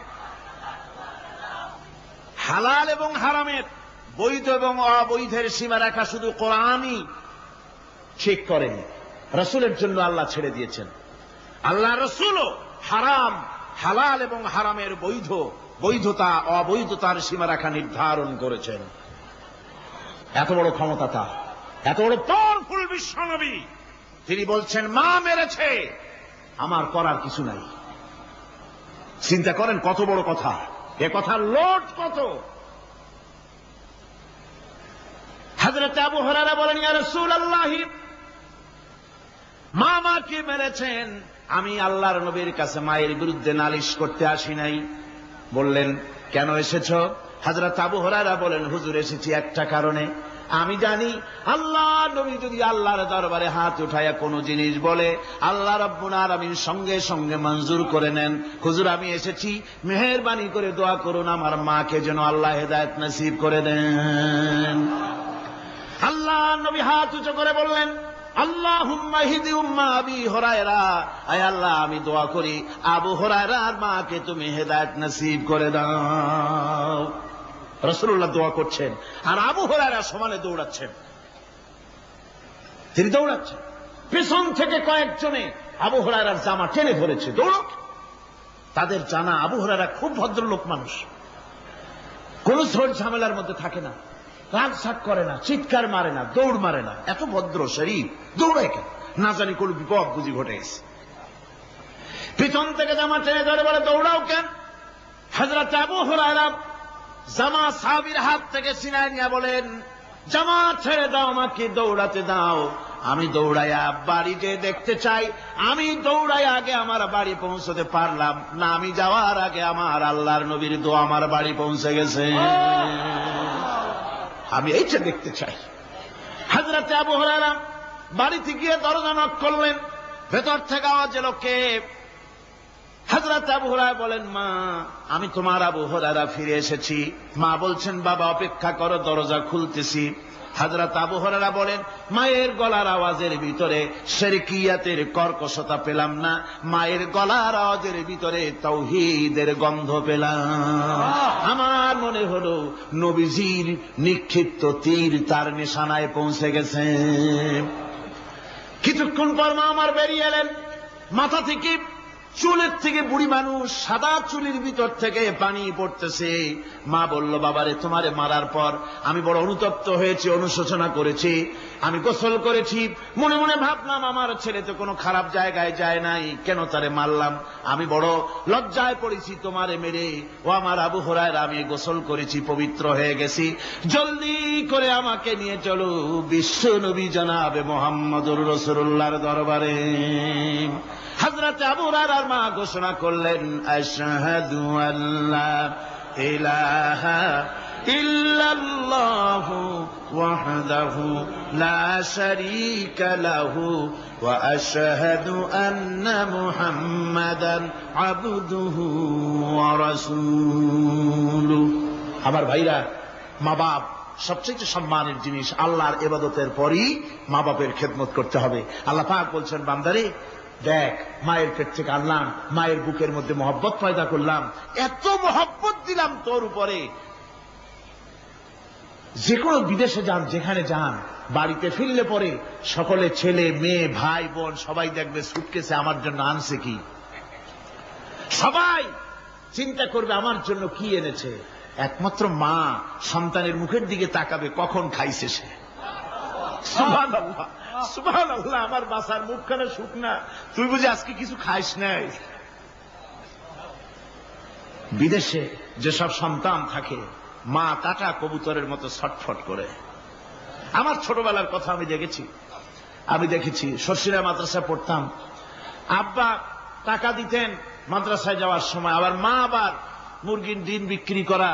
হালাল এবং হারামের, বৈধ এবং অবৈধের সীমারেখা শুধু কোরআনই ঠিক করেন, রাসূলের জন্য আল্লাহ ছেড়ে দিয়েছেন। আল্লাহ রাসূলও হারাম, হালাল এবং হারামের বৈধতা অবৈধতার সীমারেখা নির্ধারণ করেছেন। এত বড় ক্ষমতা তার, এত বড় পাওয়ারফুল বিশ্বনবী। তিনি বলছেন মা মেরেছে, আমার করার কিছু নাই। চিন্তা করেন কত বড় কথা, এ কথার লোড কত। হযরত আবু হুরায়রা বলেন, ইয়া রাসূলুল্লাহ, মা মাকে মেরেছেন, আমি আল্লাহর নবীর কাছে মায়ের বিরুদ্ধে নালিশ করতে আসি নাই। বললেন কেন এসেছ? হযরত আবু হুরায়রা বলেন, হুজুর এসেছি একটা কারণে, আমি জানি আল্লাহ নবী যদি আল্লাহর দরবারে হাত উঠায়া কোনো জিনিস বলে আল্লাহ রাব্বুল আলামিন সঙ্গে সঙ্গে মঞ্জুর করে নেন। হুজুর আমি এসেছি, মেহেরবানি করে দোয়া করুন আমার মাকে যেন আল্লাহ হেদায়েত নসিব করে দেন। আল্লাহ নবী হাত উঁচু করে বললেন, আল্লাহুম্মা হিদি উম্মা আবি হুরায়রা, আয় আল্লাহ আমি দোয়া করি আবু হুরায়রার মাকে তুমি হেদায়েত নসিব করে দাও। রাসূলুল্লাহ দোয়া করছেন আর আবু হুরায়রা সমানে দৌড়াচ্ছেন। তিনি দৌড়াচ্ছেন, পেছন থেকে কয়েকজনে আবু হুরায়রার জামা টেনে ধরেছে, দৌড়। তাদের জানা আবু হুরায়রা খুব ভদ্রলোক মানুষ, কোন ঝড় ঝামেলার মধ্যে থাকে না, রাগ সাগ করে না, চিৎকার মারে না, দৌড় মারে না, এত ভদ্র শরীর, দৌড়ায় কেন? না জানি কোন বিপদ বুঝি ঘটে গেছে। পিছন থেকে জামা টেনে ধরে বলে দৌড়াও কেন? হযরত আবু হুরায়রা জামা সাহাবীর হাত থেকে ছিনায় নিয়ে বলেন, জামা ছেড়ে দাও, আমাকে দৌড়াতে দাও। আমি দৌড়াইয়া বাড়িতে দেখতে চাই, আমি দৌড়াইয়া আগে আমার বাড়ি পৌঁছতে পারলাম না, আমি যাওয়ার আগে আমার আল্লাহর নবীর দোয়া আমার বাড়ি পৌঁছে গেছে, আমি এইটা দেখতে চাই। হযরত আবু হুরায়রা বাড়িতে গিয়ে দরজা নক করলেন, ভেতর থেকে আওয়াজ এলো কে? হযরত আবু হুরায়রা বলেন, মা আমি তোমার আবু হুরায়রা ফিরে এসেছি। মা বলছেন, বাবা অপেক্ষা করো, দরজা খুলতেছি। হযরত আবু হুরায়রা বলেন, মায়ের গলার আওয়াজের ভিতরে শিরকিয়াতের কর্কশতা পেলাম না, মায়ের গলার আওয়াজের ভিতরে তাওহীদের গন্ধ পেলাম। আমার মনে হলো নবীজির নিক্ষিপ্ত তীর তার নিশানায় পৌঁছে গেছে। কিছুক্ষণ পর মা আমার বেরিয়ে এলেন, মাথা থেকে চুলের থেকে বুড়ি মানুষ, সাদা চুলের ভিতর থেকে পানি পড়তেছে। মা বলল, বাবারে তোমারে মারার পর আমি বড় অনুতপ্ত হয়েছি, অনুশোচনা করেছি, আমি গোসল করেছি, মনে মনে ভাবলাম আমার ছেলে তো কোনো খারাপ জায়গায় যায় নাই, কেন তারে মারলাম? আমি বড় লজ্জায় পড়েছি তোমারে মেরে। ও আমার আবু হুরায়রা, আমি গোসল করেছি, পবিত্র হয়ে গেছি, জলদি করে আমাকে নিয়ে চলো বিশ্ব নবী জনাবে মুহাম্মদুর রাসূলুল্লাহর দরবারে। হযরত আবু হুরায়রার মা ঘোষণা করলেন, আশহাদু আল্লা ইলাহা ইল্লাল্লাহু ওয়াহদাহু লা শারীকা লাহু ওয়া আশহাদু আন্না মুহাম্মাদান আবদুহু ওয়া রাসূলুহু। আমার ভাইরা, মা বাপ সবচেয়ে সম্মানের জিনিস। আল্লাহর ইবাদতের পরই মা বাপের খেদমত করতে হবে। আল্লাহ পাক বলছেন, বান্দারে দেখ, মায়ের পেট থেকে আনলাম, মায়ের বুকের মধ্যে মহব্বত পয়দা করলাম, এত মহব্বত দিলাম তোর উপরে, যে কোনো বিদেশে যান, যেখানে যান, বাড়িতে ফিরলে পরে সকলে ছেলে মেয়ে ভাই বোন সবাই দেখবে সুটকেসে আমার জন্য আনছে কি। সবাই চিন্তা করবে আমার জন্য কি এনেছে। একমাত্র মা সন্তানের মুখের দিকে তাকাবে কখন খাইছে সে। সুবহানাল্লাহ, সুবহানাল্লাহ, আমার বাসার মুখখানা শুকনা, তুই বুঝি আজকে কিছু খাইস নাই। বিদেশে যেসব সন্তান থাকে, মা কাটা কবুতরের মতো ছটফট করে। আমার ছোটবেলার কথা আমি দেখেছি শর্ষিরা মাদ্রাসায় পড়তাম, আব্বা টাকা দিতেন মাদ্রাসায় যাওয়ার সময়, আবার মা আবার মুরগির ডিম বিক্রি করা,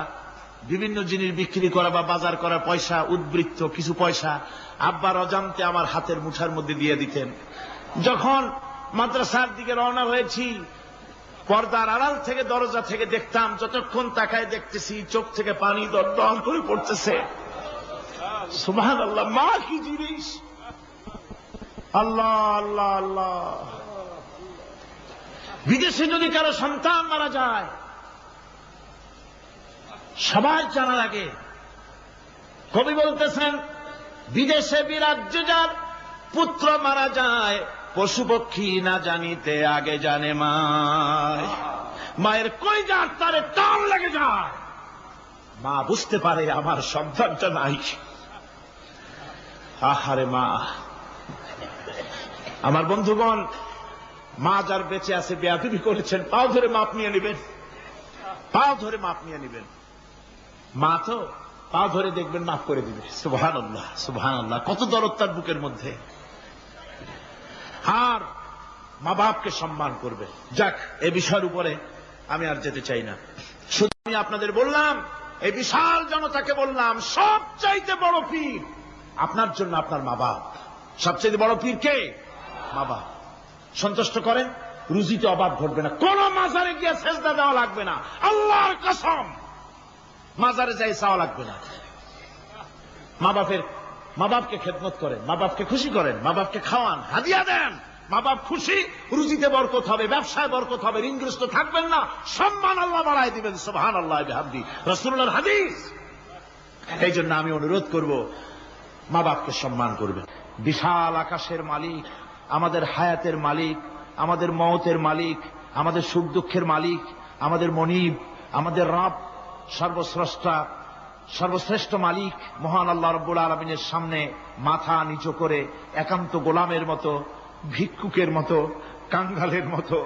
বিভিন্ন জিনিস বিক্রি করা বা বাজার করার পয়সা, উদ্বৃত্ত কিছু পয়সা আব্বার অজান্তে আমার হাতের মুঠার মধ্যে দিয়ে দিতেন। যখন মাদ্রাসার দিকে রওনা হয়েছি, পর্দার আড়াল থেকে দরজা থেকে দেখতাম, যতক্ষণ তাকায় দেখতেছি চোখ থেকে পানি দরদর করে পড়তেছে। সুবহানাল্লাহ, মা কি জিনিস! আল্লাহ আল্লাহ আল্লাহ। বিদেশে যদি কারো সন্তান মারা যায়, সবার জানা লাগে। কবি বলতেছেন, বিদেশে বিরাজ্য যার পুত্র মারা যায়, পশু পক্ষী না জানিতে আগে জানে মায়। মায়ের কলিজার তারে টান লেগে যায়, মা বুঝতে পারে আমার সন্তানটা নাই। আহারে মা, আমার বন্ধুগণ, মা যার বেঁচে আছে বেয়াদবি করেছেন, পাও ধরে মাপ নিয়ে নেবেন, পাও ধরে মাপ নিয়ে নেবেন। মা তো পাও ধরে দেখবেন মাফ করে দিবে। সুবহানাল্লাহ, সুবহানাল্লাহ, কত দরদ তার বুকের মধ্যে। আর মা বাপকে সম্মান করবে। যাক, এই বিষয়ের উপরে আমি আর যেতে চাই না। শুধু আমি আপনাদের বললাম, এই বিশাল জনতাকে বললাম, সবচাইতে বড় পীর আপনার জন্য আপনার মা বাপ। সবচাইতে বড় পীর কে? মা বাপ। সন্তুষ্ট করেন, রুজিতে অভাব ঘটবে না। কোন মাজারে গিয়ে সেজদা দেওয়া লাগবে না, আল্লাহর কসম, মাজারে যাই চাওয়া লাগবে না। মা বাপকে খেদমত করেন, মা বাপকে খুশি করেন, মা বাপকে খাওয়ান, হাদিয়া দেন। মা বাপ খুশি, রুজিতে বরকত হবে, ব্যবসায় বরকত হবে, ঋণগ্রস্ত থাকবেন না, সম্মান আল্লাহ বাড়াই দিবেন। সুবহানাল্লাহ বিহামদি, রাসূলুল্লাহর হাদিস। এই জন্য আমি অনুরোধ করব, মা বাপকে সম্মান করবেন। বিশাল আকাশের মালিক, আমাদের হায়াতের মালিক, আমাদের মওতের মালিক, আমাদের সুখ দুঃখের মালিক, আমাদের মনিব, আমাদের রব, সর্বস্রষ্টা, সর্বশ্রেষ্ঠ মালিক মহান আল্লাহ রাব্বুল আলামিনের সামনে মাথা নিচু করে একান্ত গোলামের মতো, ভিক্ষুকের মতো, কাঙ্গালের মতো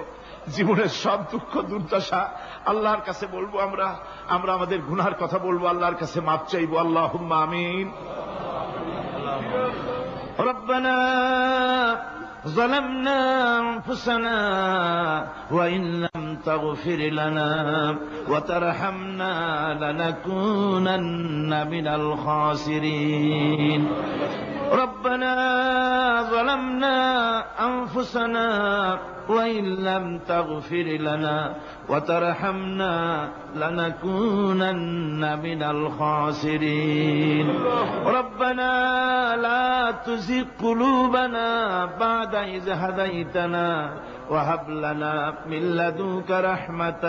জীবনের সব দুঃখ দুর্দশা আল্লাহর কাছে বলবো। আমরা আমাদের গুনার কথা বলবো, আল্লাহর কাছে মাপ চাইবো। আল্লাহুম্মা আমিন। রব্বানা ظلمنا أنفسنا وإن لم تغفر لنا وترحمنا لنكونن من الخاسرين ربنا ظلمنا أنفسنا وإن لم تغفر لنا وترحمنا لنكونن من الخاسرين ربنا لا تزغ قلوبنا بعد إذ هديتنا وهب لنا من لدنك رحمة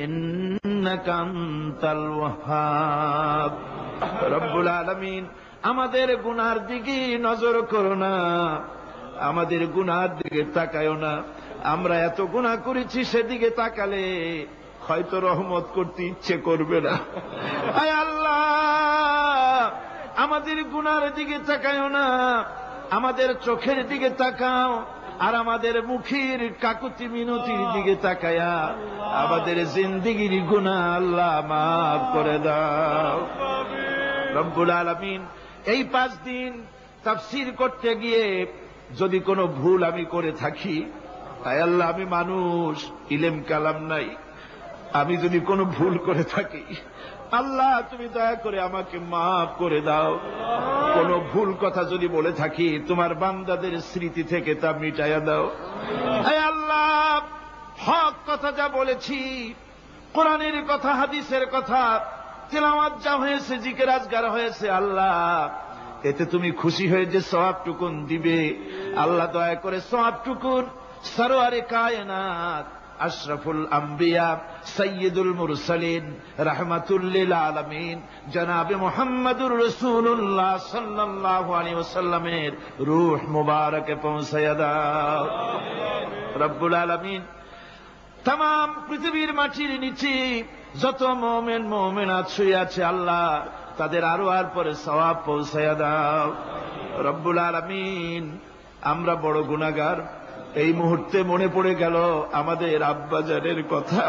إنك أنت الوهاب رب العالمين আমাদের গুনার দিকে নজর করো না, আমাদের গুনার দিকে তাকায়ও না। আমরা এত গুনাহ করেছি, সেদিকে তাকালে হয়তো রহমত করতে ইচ্ছে করবে না। আয় আল্লাহ, আমাদের গুনার দিকে তাকায়ও না, আমাদের চোখের দিকে তাকাও, আর আমাদের মুখের কাকুতি মিনতির দিকে তাকায়া আমাদের জিন্দেগির গুনাহ আল্লাহ মাফ করে দাও। রব্বুল আলামিন, এই 5 দিন তাফসীর করতে গিয়ে যদি কোনো ভুল আমি করে থাকি, তাই আল্লাহ, আমি মানুষ, ইলম কালাম নাই, আমি যদি কোনো ভুল করে থাকি, আল্লাহ তুমি দয়া করে আমাকে মাফ করে দাও। কোন ভুল কথা যদি বলে থাকি, তোমার বান্দাদের স্মৃতি থেকে তা মিটাইয়া দাও। হে আল্লাহ, হক কথা যা বলেছি, কোরআনের কথা, হাদিসের কথা, তিলাওয়াত যা হয়েছে, জিকির আজকার হয়েছে, আল্লাহ এতে তুমি খুশি হয়ে যে সওয়াবটুকুন দিবে, আল্লাহ দয়া করে সওয়াবটুকুন সরওয়ারে কায়নাত, আশরাফুল আম্বিয়া, সাইয়্যিদুল মুরসালিন, রাহমাতুল লিল আলামিন জনাবে মুহাম্মদুর রাসূলুল্লাহ সাল্লাল্লাহু আলাইহি ওয়াসাল্লামের রূহ মুবারকে পৌঁছায়া দাও। রব্বুল আলামিন, তাম পৃথিবীর মাটির নিচে যত মুমিন মুমিনাত শুয়ে আছে, আল্লাহ তাদের আরো আর পরে সওয়াব পৌঁছায়া দাও। রব্বুল আলামিন, আমরা বড় গুনাহগার। এই মুহূর্তে মনে পড়ে গেল আমাদের আব্বাজানের কথা,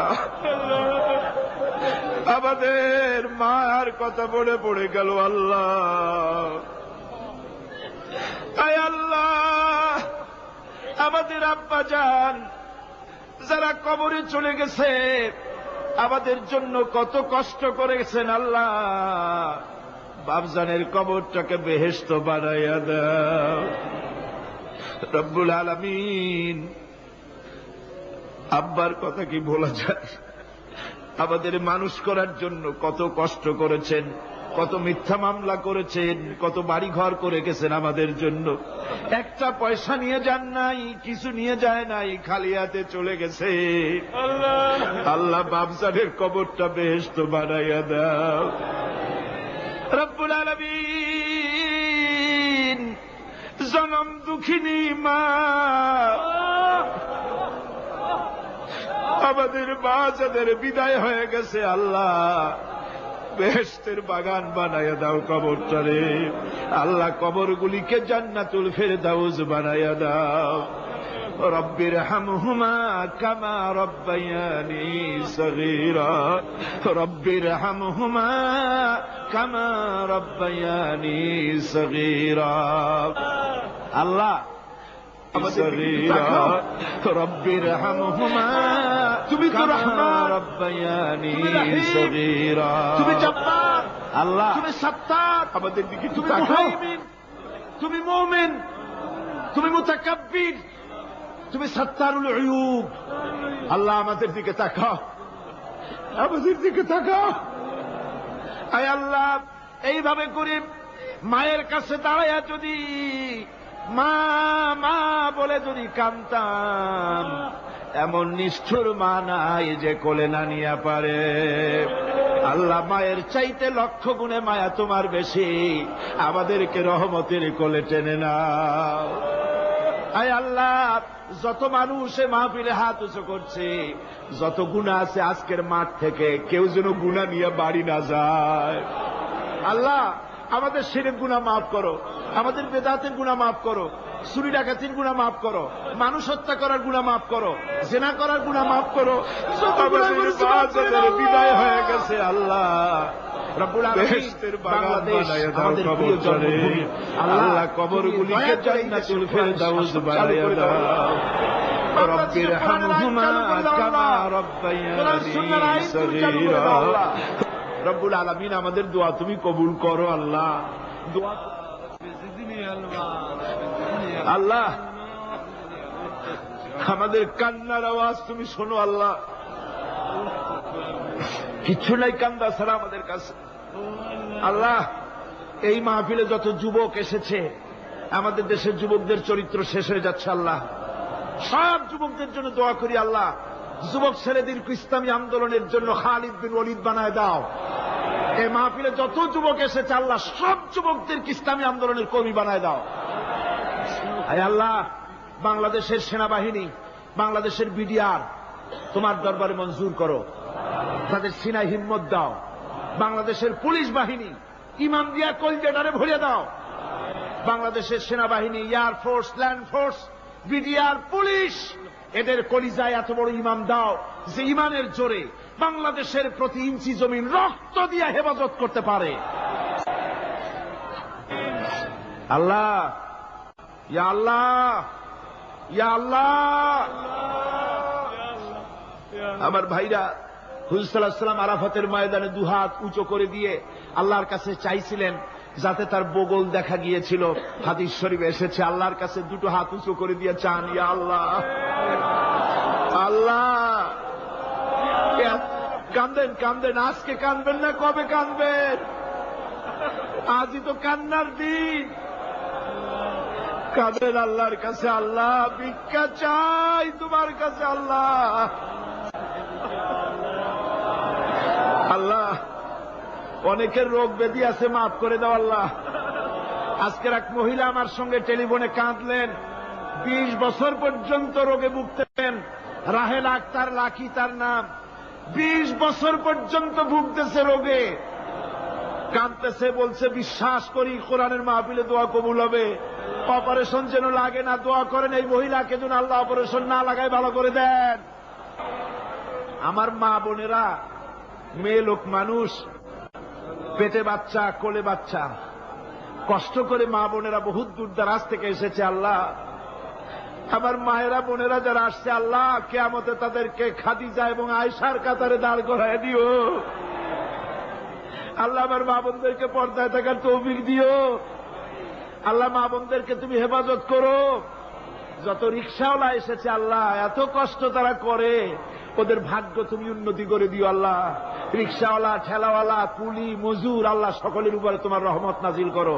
আমাদের মার কথা মনে পড়ে গেল। আল্লাহ, আয় আল্লাহ, আমাদের আব্বাজান যারা কবরে চলে গেছে, আমাদের জন্য কত কষ্ট করেছেন। আল্লাহ, বাপজানের কবরটাকে বেহেশত বানাইয়া দাও। রব্বুল আলামিন, আব্বার কথা কি বলা যায়? আমাদের মানুষ করার জন্য কত কষ্ট করেছেন, কত মিথ্যা মামলা করেছেন, কত বাড়ি ঘর করে গেছেন আমাদের জন্য। একটা পয়সা নিয়ে যান নাই, কিছু নিয়ে যায় নাই, খালি হাতে চলে গেছে। আল্লাহ, বাপজানের কবরটা বেহেশত বানাইয়া দাও। রব্বুল আলামিন, জনম দুঃখিনী মা, আমাদের মা যাদের বিদায় হয়ে গেছে, আল্লাহ বেহেশতের বাগান বানায়া দাও কবরটারে। আল্লাহ কবরগুলিকে জান্নাতুল ফেরদাউস বানায়া দাও। রব্বির হামহুমা কামা রব্বায়ানি সগীরা, রব্বির হামহুমা কামা রব্বায়ানি সগীরা। আল্লাহ রব্বির হামহুমা, তুমি তো রহমান, রব্বায়ানি সগীরা। তুমি জব্বার আল্লাহ, তুমি সত্তার, আমাদের দিকে তুমি মুহাইমিন, তুমি মুমিন, তুমি মুতাকাব্বির, তুমি সত্তারুল উয়ুব। আল্লাহ আমাদের দিকে তাকাও, আমাদের দিকে তাকাও। আয় আল্লাহ, এইভাবে করে মায়ের কাছে দাঁড়াইয়া যদি মা মা বলে যদি কাঁদতাম, এমন নিষ্ঠুর মা নাই যে কোলে না নিয়ে পারে। আল্লাহ, মায়ের চাইতে লক্ষ গুণে মায়া তোমার বেশি, আমাদেরকে রহমতের কোলে টেনে নাও। আয় আল্লাহ, যত মানুষ এ মাহফিলে হাত উঁচু করছে, যত গুনাহ আছে আজকের মাঠ থেকে কেউ যেন গুনাহ নিয়ে বাড়ি না যায়। আল্লাহ, আমাদের শিরক গুনাহ মাফ করো, আমাদের বেদাতের গুনাহ মাফ করো, চুরি ডাকাতির গুনাহ মাফ করো, মানুষ হত্যা করার গুনাহ মাফ করো, জিনা করার গুনাহ মাফ করো। বিদায় হয়ে গেছে আল্লাহ রব্বুল আলামিন, বাংলাদেশ আমাদের প্রিয় জন্মভূমি। আল্লাহ, কবরগুলিকে জান্নাতুল ফেরদাউস বানায়া দাও। রব্বির হামহুমা কামা রব্বায়ানি সগীরা। রব্বুল আলামিন, আমাদের দোয়া তুমি কবুল করো আল্লাহ। আল্লাহ, আমাদের কান্নার আওয়াজ তুমি শোনো আল্লাহ। কিচ্ছু নাই কান্দা ছাড়া আমাদের কাছে। আল্লাহ, এই মাহফিলে যত যুবক এসেছে, আমাদের দেশের যুবকদের চরিত্র শেষ হয়ে যাচ্ছে আল্লাহ। সব যুবকদের জন্য দোয়া করি আল্লাহ, যুবক ছেলেদেরকে ইসলামী আন্দোলনের জন্য খালিদ বিন ওয়ালিদ বানায় দাও। এই মাহফিলে যত যুবক এসেছে আল্লাহ, সব যুবকদেরকে ইসলামী আন্দোলনের কর্মী বানায় দাও। আয় আল্লাহ, বাংলাদেশের সেনাবাহিনী, বাংলাদেশের বিডিআর তোমার দরবারে মঞ্জুর করো, তাদের সিনায় হিম্মত দাও। বাংলাদেশের পুলিশ বাহিনী ইমান দিয়া কলজেটারে ভরিয়ে দাও। বাংলাদেশের সেনাবাহিনী, air force, land force, BDR, police, এদের কলিজায় এত বড় ইমান দাও যে ইমানের জোরে বাংলাদেশের প্রতি ইঞ্চি জমিন রক্ত দিয়ে হেফাজত করতে পারে। আল্লাহ, ইয়া আল্লাহ, ইয়া আল্লাহ। আমার ভাইরা, হুজুর সাল্লাল্লাহু আলাইহি ওয়াসাল্লাম আরাফাতের ময়দানে দুহাত উঁচু করে দিয়ে আল্লাহর কাছে চাইছিলেন, যাতে তার বগল দেখা গিয়েছিল। হাদিস শরীফে এসেছে, আল্লাহর কাছে দুটো হাত উঁচু করে দিয়ে চান, ইয়া আল্লাহ। আল্লাহ, কান্দেন কান্দেন, আজকে কানবেন না, কবে কানবেন? আজই তো কান্নার দিন। কাঁদেন আল্লাহর কাছে, আল্লাহ ভিক্ষা চাই তোমার কাছে আল্লাহ। আল্লাহ, অনেকের রোগ ব্যাধি আছে, মাফ করে দাও আল্লাহ। আজকের এক মহিলা আমার সঙ্গে টেলিফোনে কাঁদলেন, 20 বছর পর্যন্ত রোগে ভুগতেন। রাহেল আক্তার লাকি তার নাম। 20 বছর পর্যন্ত ভুগতেছে রোগে, কাঁদতেছে, বলছে বিশ্বাস করি কোরআনের মাহফিলে দোয়া কবুল হবে, অপারেশন যেন লাগে না, দোয়া করেন এই মহিলাকে যেন আল্লাহ অপারেশন না লাগায় ভালো করে দেন। আমার মা বোনেরা, মেয়ে লোক মানুষ, পেটে বাচ্চা, কোলে বাচ্চা, কষ্ট করে মা বোনেরা বহুত দূর দারাজ থেকে এসেছে আল্লাহ। আমার মায়েরা বোনেরা যারা আসছে আল্লাহ, কিয়ামতে তাদেরকে খাদিজা এবং আয়েশার কাতারে দাঁড় করায় দিও আল্লাহ। আমার মা বোনদেরকে পর্দায় থাকার তৌফিক দিও আল্লাহ। মা বোনদেরকে তুমি হেফাজত করো। যত রিকশাওয়ালা এসেছে আল্লাহ, এত কষ্ট তারা করে, ওদের ভাগ্য তুমি উন্নতি করে দিও আল্লাহ। রিকশাওয়ালা, ঠেলাওয়ালা, কুলি, মজুর, আল্লাহ সকলের উপরে তোমার রহমত নাজিল করো।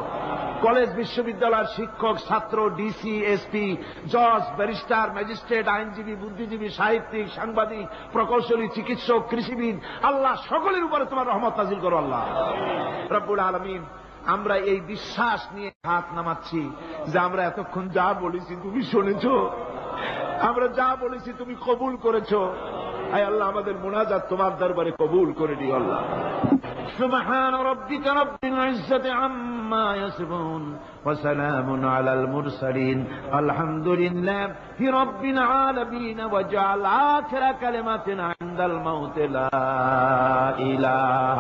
কলেজ বিশ্ববিদ্যালয়ের শিক্ষক, ছাত্র, ডিসি, এসপি, জজ, ব্যারিস্টার, ম্যাজিস্ট্রেট, আইনজীবী, বুদ্ধিজীবী, সাহিত্যিক, সাংবাদিক, প্রকৌশলী, চিকিৎসক, কৃষিবিদ, আল্লাহ সকলের উপরে তোমার রহমত নাজিল করো আল্লাহ রব্বুল আলামিন। আমরা এই বিশ্বাস নিয়ে হাত নামাচ্ছি যে আমরা এতক্ষণ যা বলেছি তুমি শুনেছ, আমরা যা বলেছি তুমি কবুল করেছ। আয় আল্লাহ, আমাদের মুনাজাত তোমার দরবারে কবুল করে দিও আল্লাহ। سبحان ربك رب العزة عما يصفون وسلام على المرسلين الحمد لله رب العالمين واجعل آخر كلمة عند الموت لا إله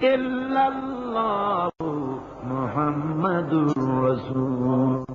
إلا الله محمد رسول